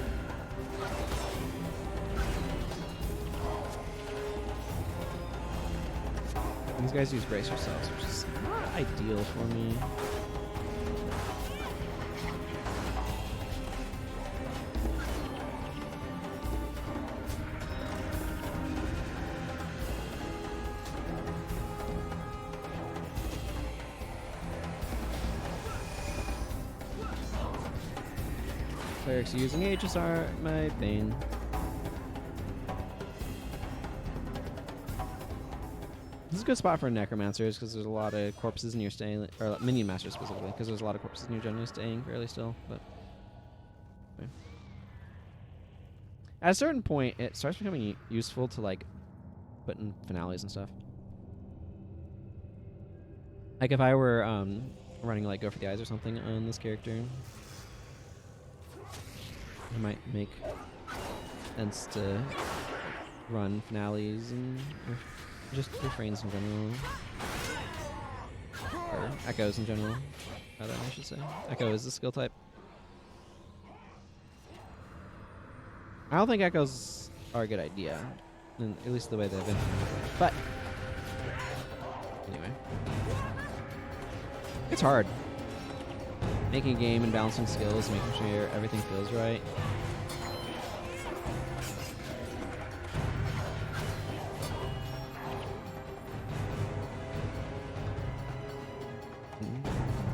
These guys use brace yourselves, which is not ideal for me. Clerics using Aegis are my bane. This is a good spot for necromancers because there's a lot of corpses near staying, or minion masters specifically, because there's a lot of corpses near generally staying fairly still. But okay. At a certain point, it starts becoming useful to like put in finales and stuff. Like if I were running like Go for the Eyes or something on this character, I might make sense to run finales and just refrains in general. Or echoes in general, rather, I should say. Echo is the skill type. I don't think echoes are a good idea, at least the way they've been. But anyway, it's hard making a game and balancing skills, making sure everything feels right.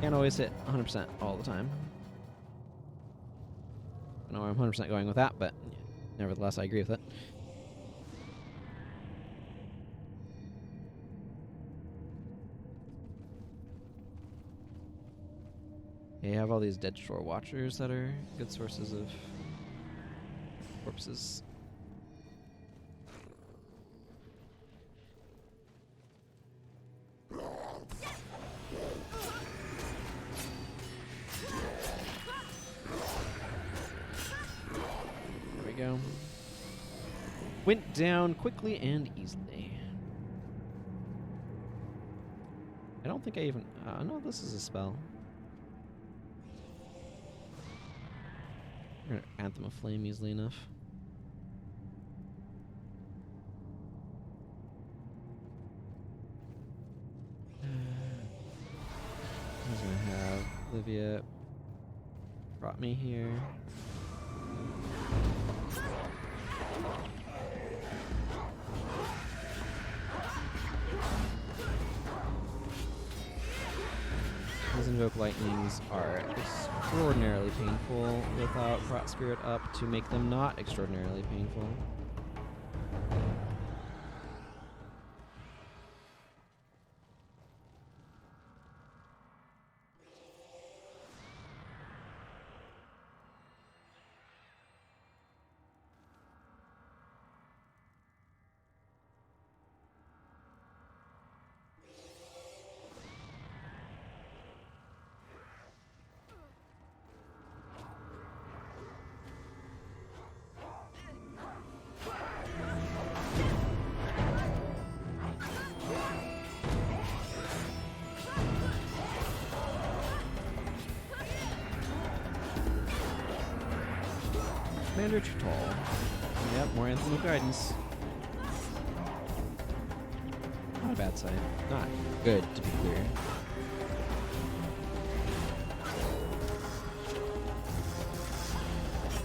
Can't always hit 100% all the time. I know where I'm 100% going with that, but nevertheless, I agree with it. You have all these dead shore watchers that are good sources of corpses. There we go. Went down quickly and easily. I don't think I even... no, this is a spell. We're gonna Anthem of Flame easily enough. I was gonna have Olivia brought me here. These Invoke Lightnings are extraordinarily painful without Prot Spirit up to make them not extraordinarily painful. Commander Chital. Yep, more Anthem of Guidance. Not a bad sight. Not good, to be clear.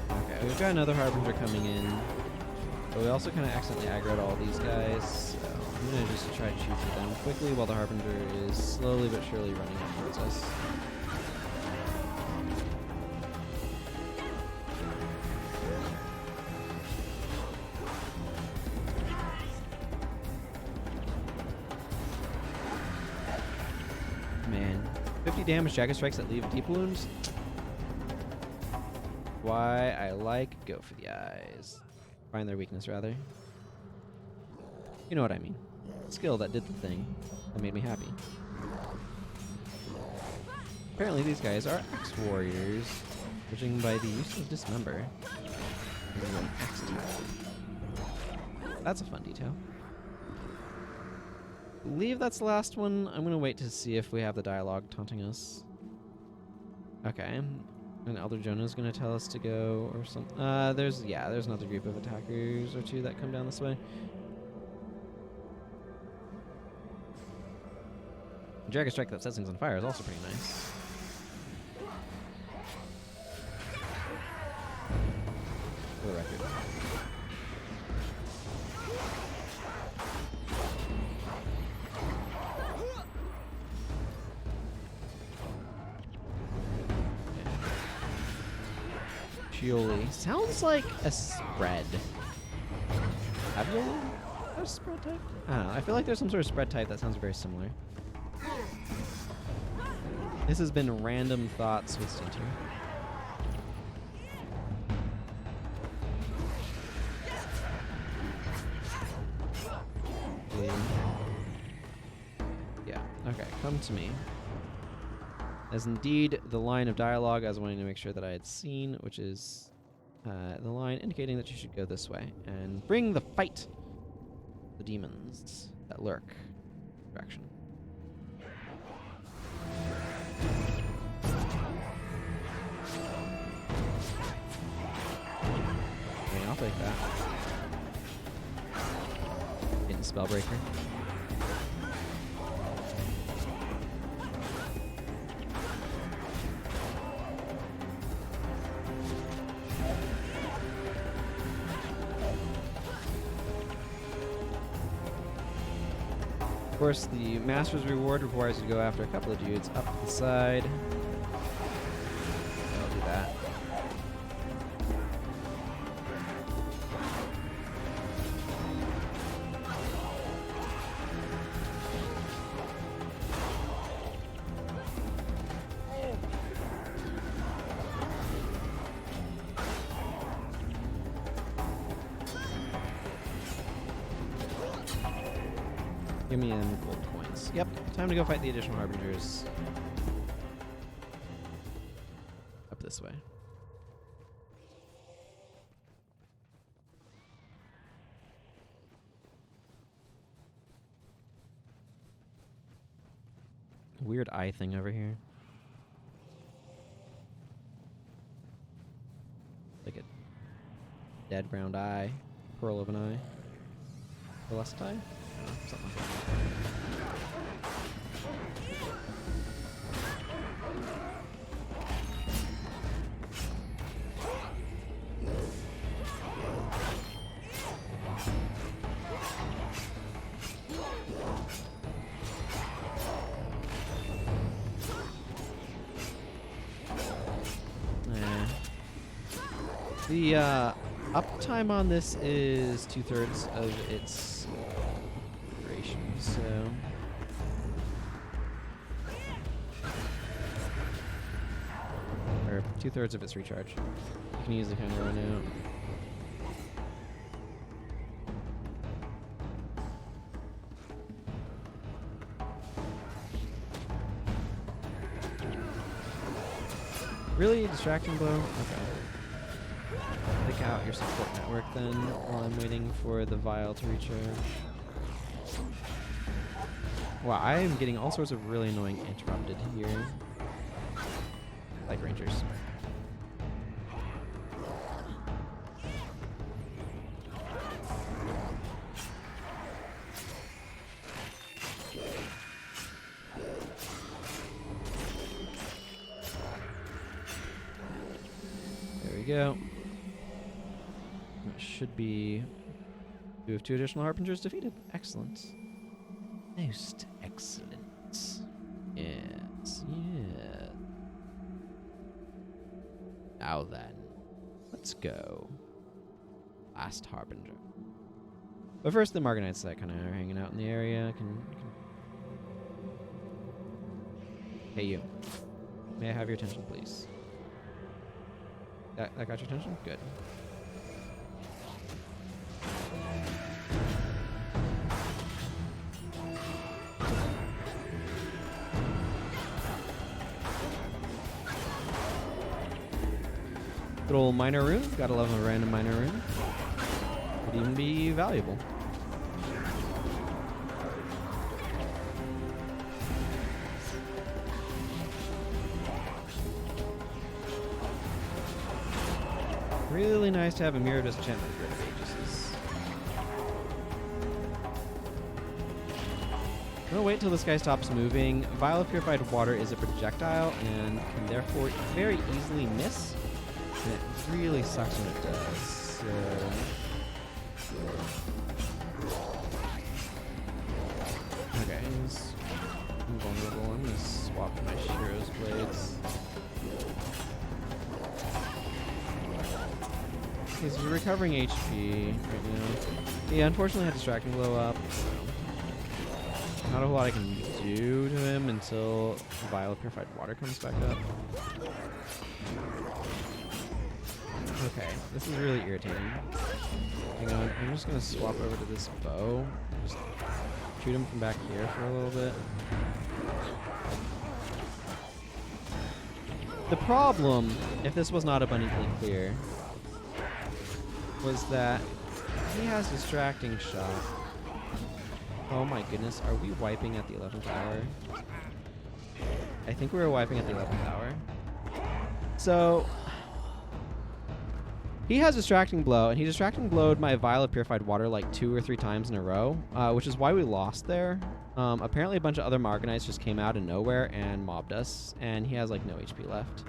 Okay, we've got another Harbinger coming in. But we also kind of accidentally aggroed all these guys. So I'm going to just try to shoot for them quickly while the Harbinger is slowly but surely running up towards us. Man, 50 damage Jagged Strikes that leave deep wounds. Why I like Go for the Eyes. Find their weakness, rather. You know what I mean. Skill that did the thing that made me happy. Apparently these guys are axe warriors, judging by the use of Dismember. This is an axe attack. That's a fun detail. believe that's the last one. I'm gonna wait to see if we have the dialogue taunting us. Okay. And Elder Jonah's gonna tell us to go or something. There's another group of attackers or two that come down this way. Dragon Strike that sets things on fire is also pretty nice. For the record. Shioli. Sounds like a spread. Avioli? A spread type? I don't know. I feel like there's some sort of spread type that sounds very similar. This has been Random Thoughts with Stinter. Yeah, okay, come to me. As indeed the line of dialogue I was wanting to make sure that I had seen, which is the line indicating that you should go this way and bring the fight the demons that lurk. Direction. Okay, I'll take that. Getting Spellbreaker. Of course, the Master's Reward requires you to go after a couple of dudes up the side. I'll do that. Give me in gold coins. Yep, time to go fight the additional harbingers. Up this way. Weird eye thing over here. Like a dead round eye. Pearl of an eye. Celeste eye? Something like The uptime on this is 2/3 of its duration, so or 2/3 of its recharge. You can easily kind of run out. Really? Distracting blow? Okay. Take out your support network then, while I'm waiting for the vial to recharge. Wow, I am getting all sorts of really annoying interrupted here. Like rangers. There we go. It should be... We have 2 additional Harbingers defeated. Excellent. Most excellent. Yes, yeah. Now then, let's go. Last Harbinger. But first, the Margonites that kind of are hanging out in the area can... Hey, you. May I have your attention, please? That got your attention? Good. Good old minor rune. Gotta love a random minor rune. Could even be valuable. Really nice to have a mirror disenchantment for Aegis. I'm gonna wait till this guy stops moving. Vial of Purified Water is a projectile and can therefore very easily miss. And it really sucks when it does. So okay, he's invulnerable. I'm gonna swap my Shiro's blades. Okay, so we're recovering HP right now. Yeah, unfortunately had distracting blow up. So not a whole lot I can do to him until Vial of Purified Water comes back up. Okay, this is really irritating. Hang on, I'm just gonna swap over to this bow. Just shoot him from back here for a little bit. The problem, if this was not abundantly clear, was that he has distracting shot. Oh my goodness, are we wiping at the 11th hour? I think we were wiping at the 11th hour. So he has distracting blow, and he distracting blowed my Vial of Purified Water like 2 or 3 times in a row, which is why we lost there. Apparently a bunch of other Marganites just came out of nowhere and mobbed us, and he has like no HP left.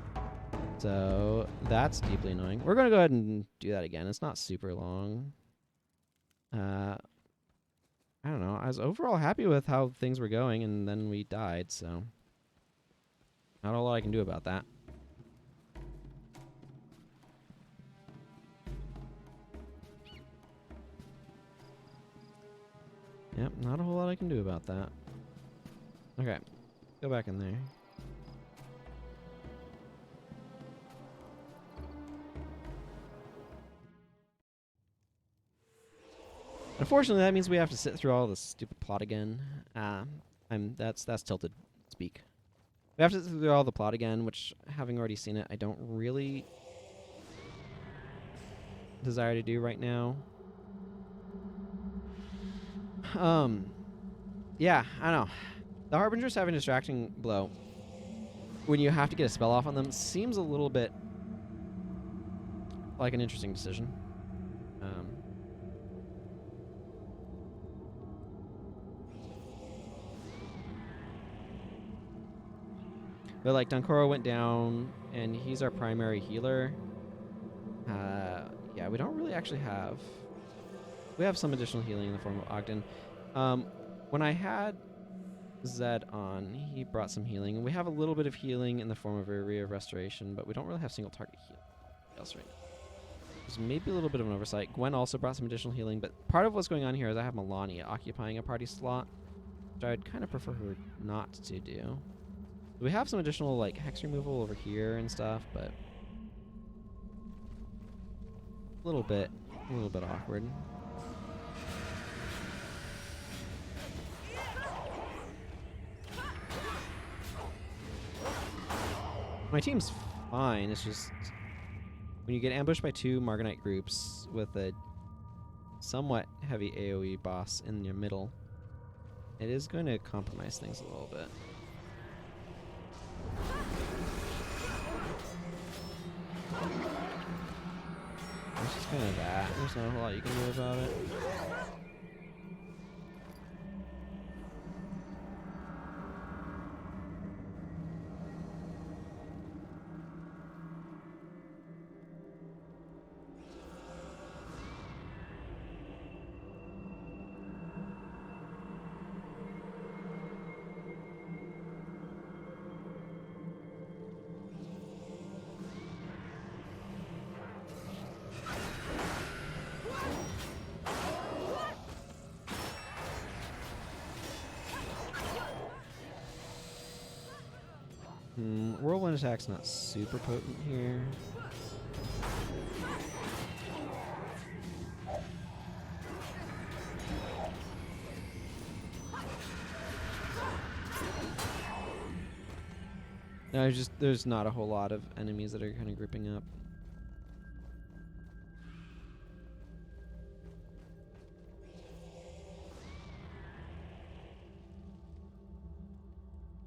So that's deeply annoying. We're gonna go ahead and do that again. It's not super long. I don't know. I was overall happy with how things were going, and then we died, so not a lot I can do about that. Yep, not a whole lot I can do about that. Okay, go back in there. Unfortunately, that means we have to sit through all this stupid plot again. That's tilted speak. We have to sit through all the plot again, which, having already seen it, I don't really desire to do right now. Yeah, I don't know. The Harbingers having distracting blow when you have to get a spell off on them seems a little bit like an interesting decision. But like Dankoro went down, and he's our primary healer. Yeah, we don't really actually have. We have some additional healing in the form of Ogden. When I had Zed on, he brought some healing, and we have a little bit of healing in the form of Area of Restoration, but we don't really have single target heal else right now. There's maybe a little bit of an oversight. Gwen also brought some additional healing, but part of what's going on here is I have Melonni occupying a party slot, which I'd kind of prefer her not to do. We have some additional like hex removal over here and stuff, but a little bit awkward. My team's fine. It's just when you get ambushed by 2 Marganite groups with a somewhat heavy AoE boss in your middle, it is going to compromise things a little bit. It's just kind of that. There's not a whole lot you can do about it. Whirlwind attack's not super potent here. No, there's not a whole lot of enemies that are kind of grouping up.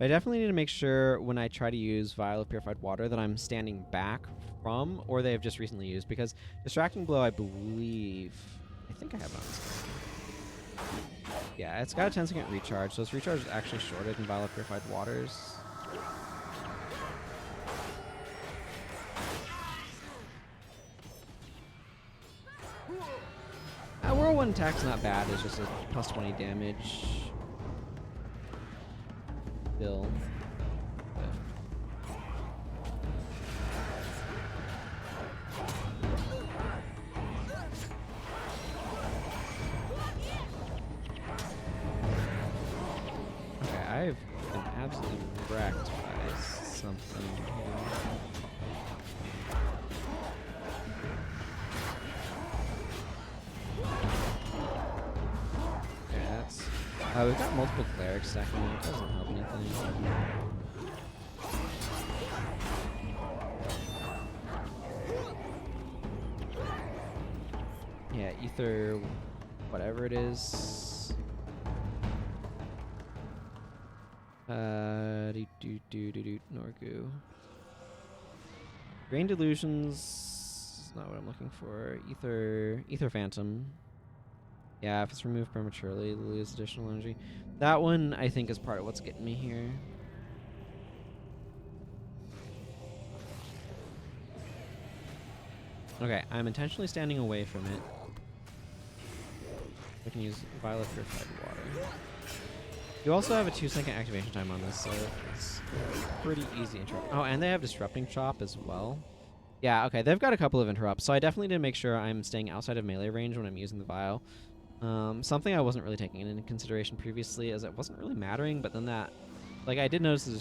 But I definitely need to make sure when I try to use Vial of Purified Water that I'm standing back from, or they have just recently used, because Distracting Blow, I believe... I think I have it on this guy. Yeah, it's got a 10-second recharge, so its recharge is actually shorter than Vial of Purified Waters. Whirlwind attack's not bad, it's just a plus 20 damage. Still. Okay, I've been absolutely wrecked by something here. We've got multiple clerics stacking up. It doesn't help anything. Yeah, ether, whatever it is. Norgu. Grain Delusions is not what I'm looking for. Ether Phantom. Yeah, if it's removed prematurely, lose additional energy. That one, I think, is part of what's getting me here. Okay, I'm intentionally standing away from it. I can use Violet Purified Water. You also have a 2-second activation time on this, so it's pretty easy to interrupt. Oh, and they have Disrupting Chop as well. Yeah, okay, they've got a couple of interrupts, so I definitely need to make sure I'm staying outside of melee range when I'm using the Vial. Something I wasn't really taking into consideration previously, as it wasn't really mattering, but then that, like, I did notice the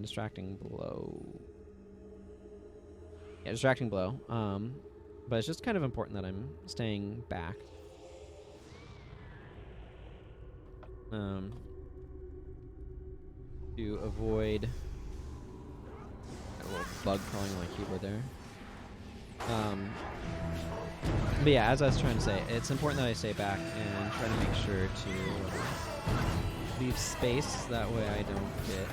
Distracting Blow. Yeah, Distracting Blow. But it's just kind of important that I'm staying back. To avoid a little bug crawling on my keyboard there. But yeah, as I was trying to say, it's important that I stay back and try to make sure to leave space. That way I don't get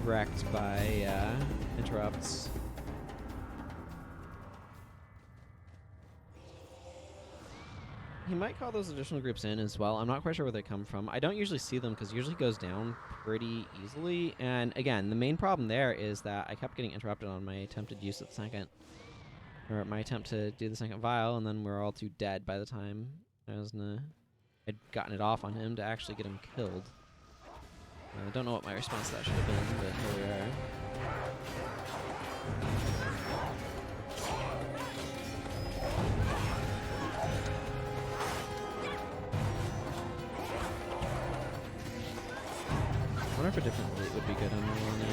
wrecked by interrupts. He might call those additional groups in as well. I'm not quite sure where they come from. I don't usually see them because it usually goes down pretty easily. And again, the main problem there is that I kept getting interrupted on my attempted use of the second, or my attempt to do the second vial, and then we're all too dead by the time I'd gotten it off on him to actually get him killed. I don't know what my response to that should have been, but here we are. I wonder if a different loot would be good on Melonni.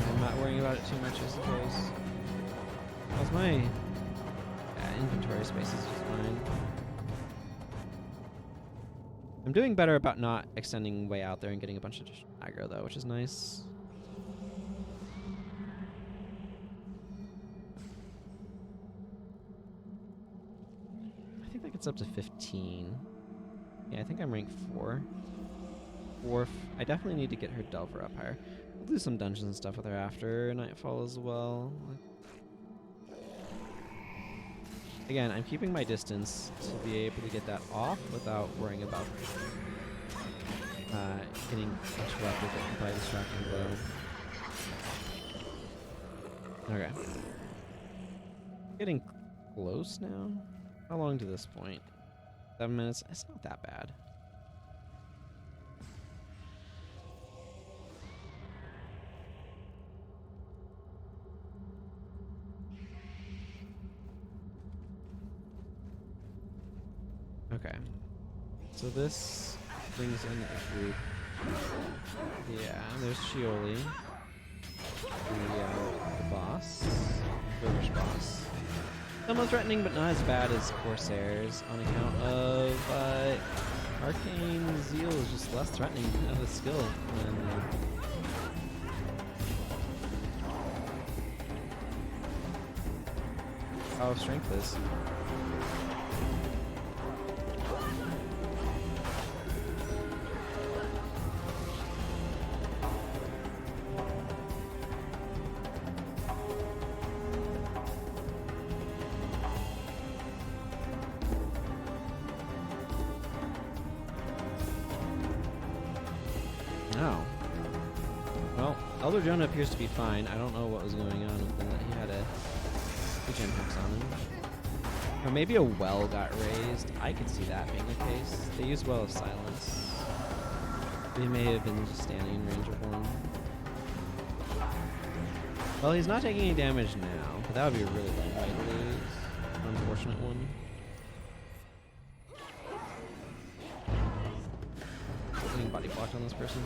I'm not worrying about it too much, I suppose. How's my inventory space is just fine. I'm doing better about not extending way out there and getting a bunch of aggro though, which is nice. I think that gets up to 15. Yeah, I think I'm rank 4. I definitely need to get her Delver up higher. We'll do some dungeons and stuff with her after Nightfall as well. Again, I'm keeping my distance to be able to get that off without worrying about getting interrupted by Distracting Blow. Okay. Getting close now? How long to this point? 7 minutes? It's not that bad. Okay. So this brings in a group. Yeah, there's Shioli. The boss. British boss. Somewhat threatening, but not as bad as Corsairs on account of Arcane Zeal is just less threatening of a skill than Power of Strength is. Elder Jonah appears to be fine. I don't know what was going on with him. He had a gem hex on him. Or maybe a well got raised. I could see that being the case. They use Well of Silence. He may have been just standing in range of one. Well, he's not taking any damage now, but that would be a really long way to lose. Unfortunate one. Getting body blocked on this person.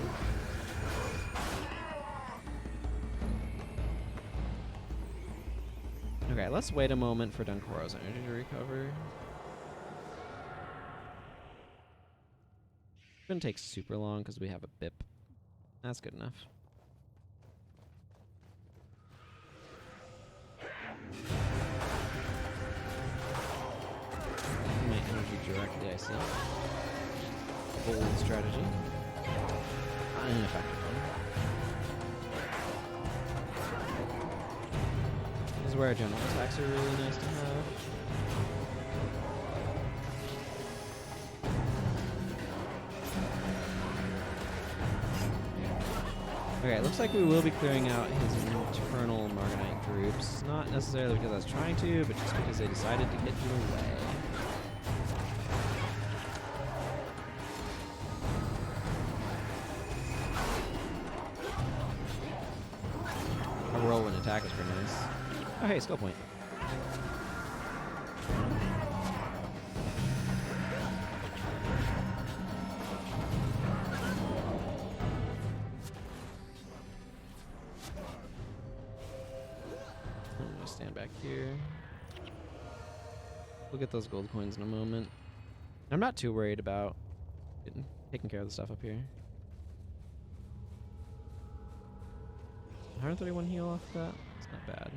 Okay, let's wait a moment for Dunkoro's energy to recover. Shouldn't take super long because we have a BIP. That's good enough. My energy directly, I see. Bold strategy. An effective one. This is where general attacks are really nice to have. Okay, it looks like we will be clearing out his internal Marganite groups. Not necessarily because I was trying to, but just because they decided to get in the way. A whirlwind attack is pretty nice. Oh hey, skill point. Stand back here. We'll get those gold coins in a moment. I'm not too worried about taking care of the stuff up here. 131 heal off that. It's not bad.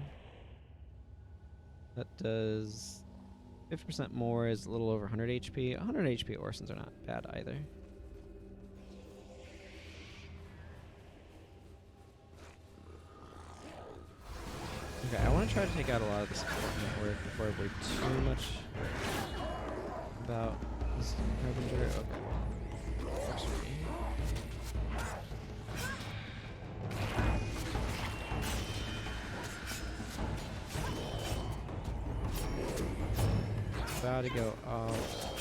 That does 50% more, is a little over 100 HP. 100 HP Orsons are not bad either. Okay, I want to try to take out a lot of the support network before I worry too much about this Harbinger. Okay. Works for me. About to go off.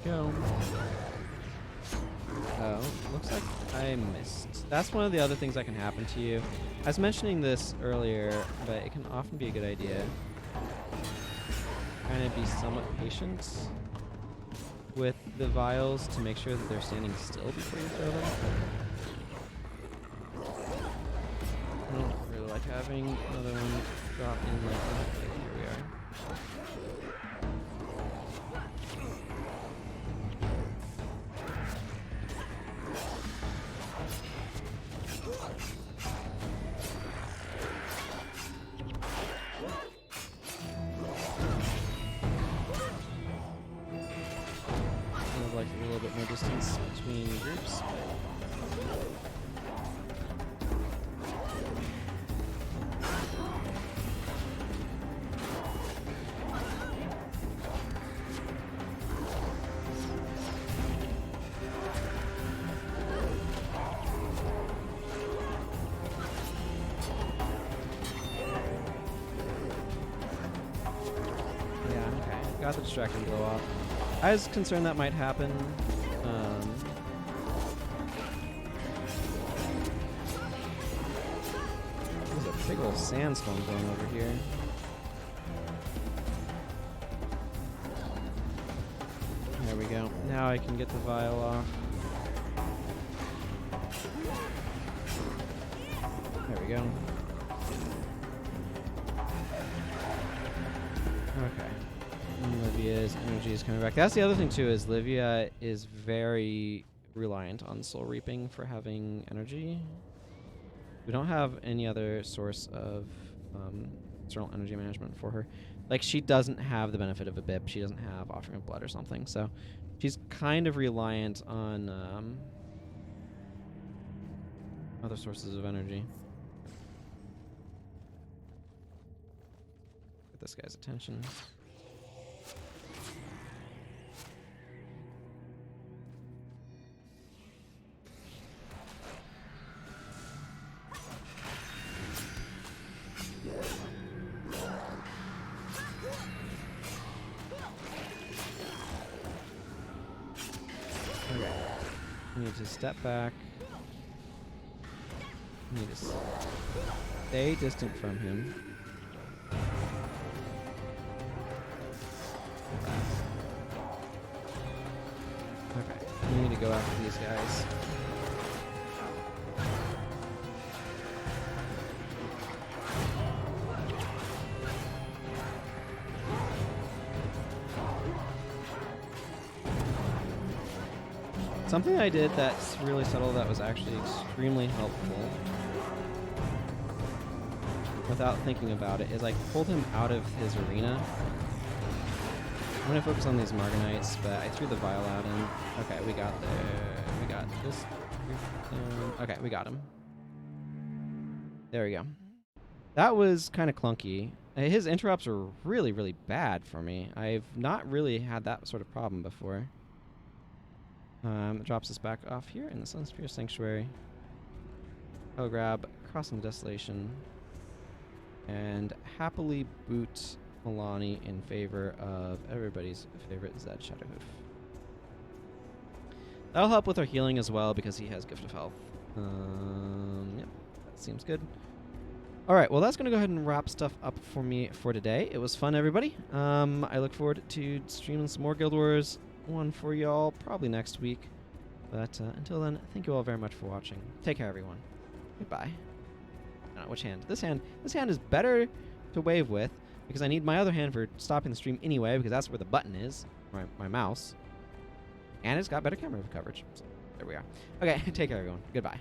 Go. Oh, looks like I missed. That's one of the other things that can happen to you. I was mentioning this earlier, but it can often be a good idea. Kind of be somewhat patient with the vials to make sure that they're standing still before you throw them. I don't really like having another one drop in like that. Here we are. Like a little bit more distance between groups. Yeah, okay. Got the distract and blow off. I was concerned that might happen. There's a big old sandstorm going over here. There we go. Now I can get the vial off. There we go. Okay. Livia's energy is coming back. That's the other thing too, is Livia is very reliant on soul reaping for having energy. We don't have any other source of external energy management for her. Like, she doesn't have the benefit of a BIP. She doesn't have offering of blood or something. So she's kind of reliant on other sources of energy. get this guy's attention. Okay. I need to step back. I need to stay distant from him. Okay, we need to go after these guys. Something I did that's really subtle that was actually extremely helpful without thinking about it is I pulled him out of his arena. I'm going to focus on these Marganites, but I threw the Vial at him. Okay, we got this. Okay, we got him. There we go. That was kind of clunky. His interrupts were really, really bad for me. I've not really had that sort of problem before. It drops us back off here in the Sunsphere Sanctuary. I'll grab Crossing the Desolation and happily boot Melonni in favor of everybody's favorite Zed Shadowhoof. That'll help with our healing as well because he has Gift of Health. Yep, that seems good. Alright, well that's going to go ahead and wrap stuff up for me for today. It was fun, everybody. I look forward to streaming some more Guild Wars 1 for y'all probably next week. But until then, thank you all very much for watching. Take care, everyone. Goodbye. I don't know which hand. This hand is better to wave with because I need my other hand for stopping the stream anyway because that's where the button is, my mouse. And it's got better camera coverage. So there we are. Okay, take care, everyone. Goodbye.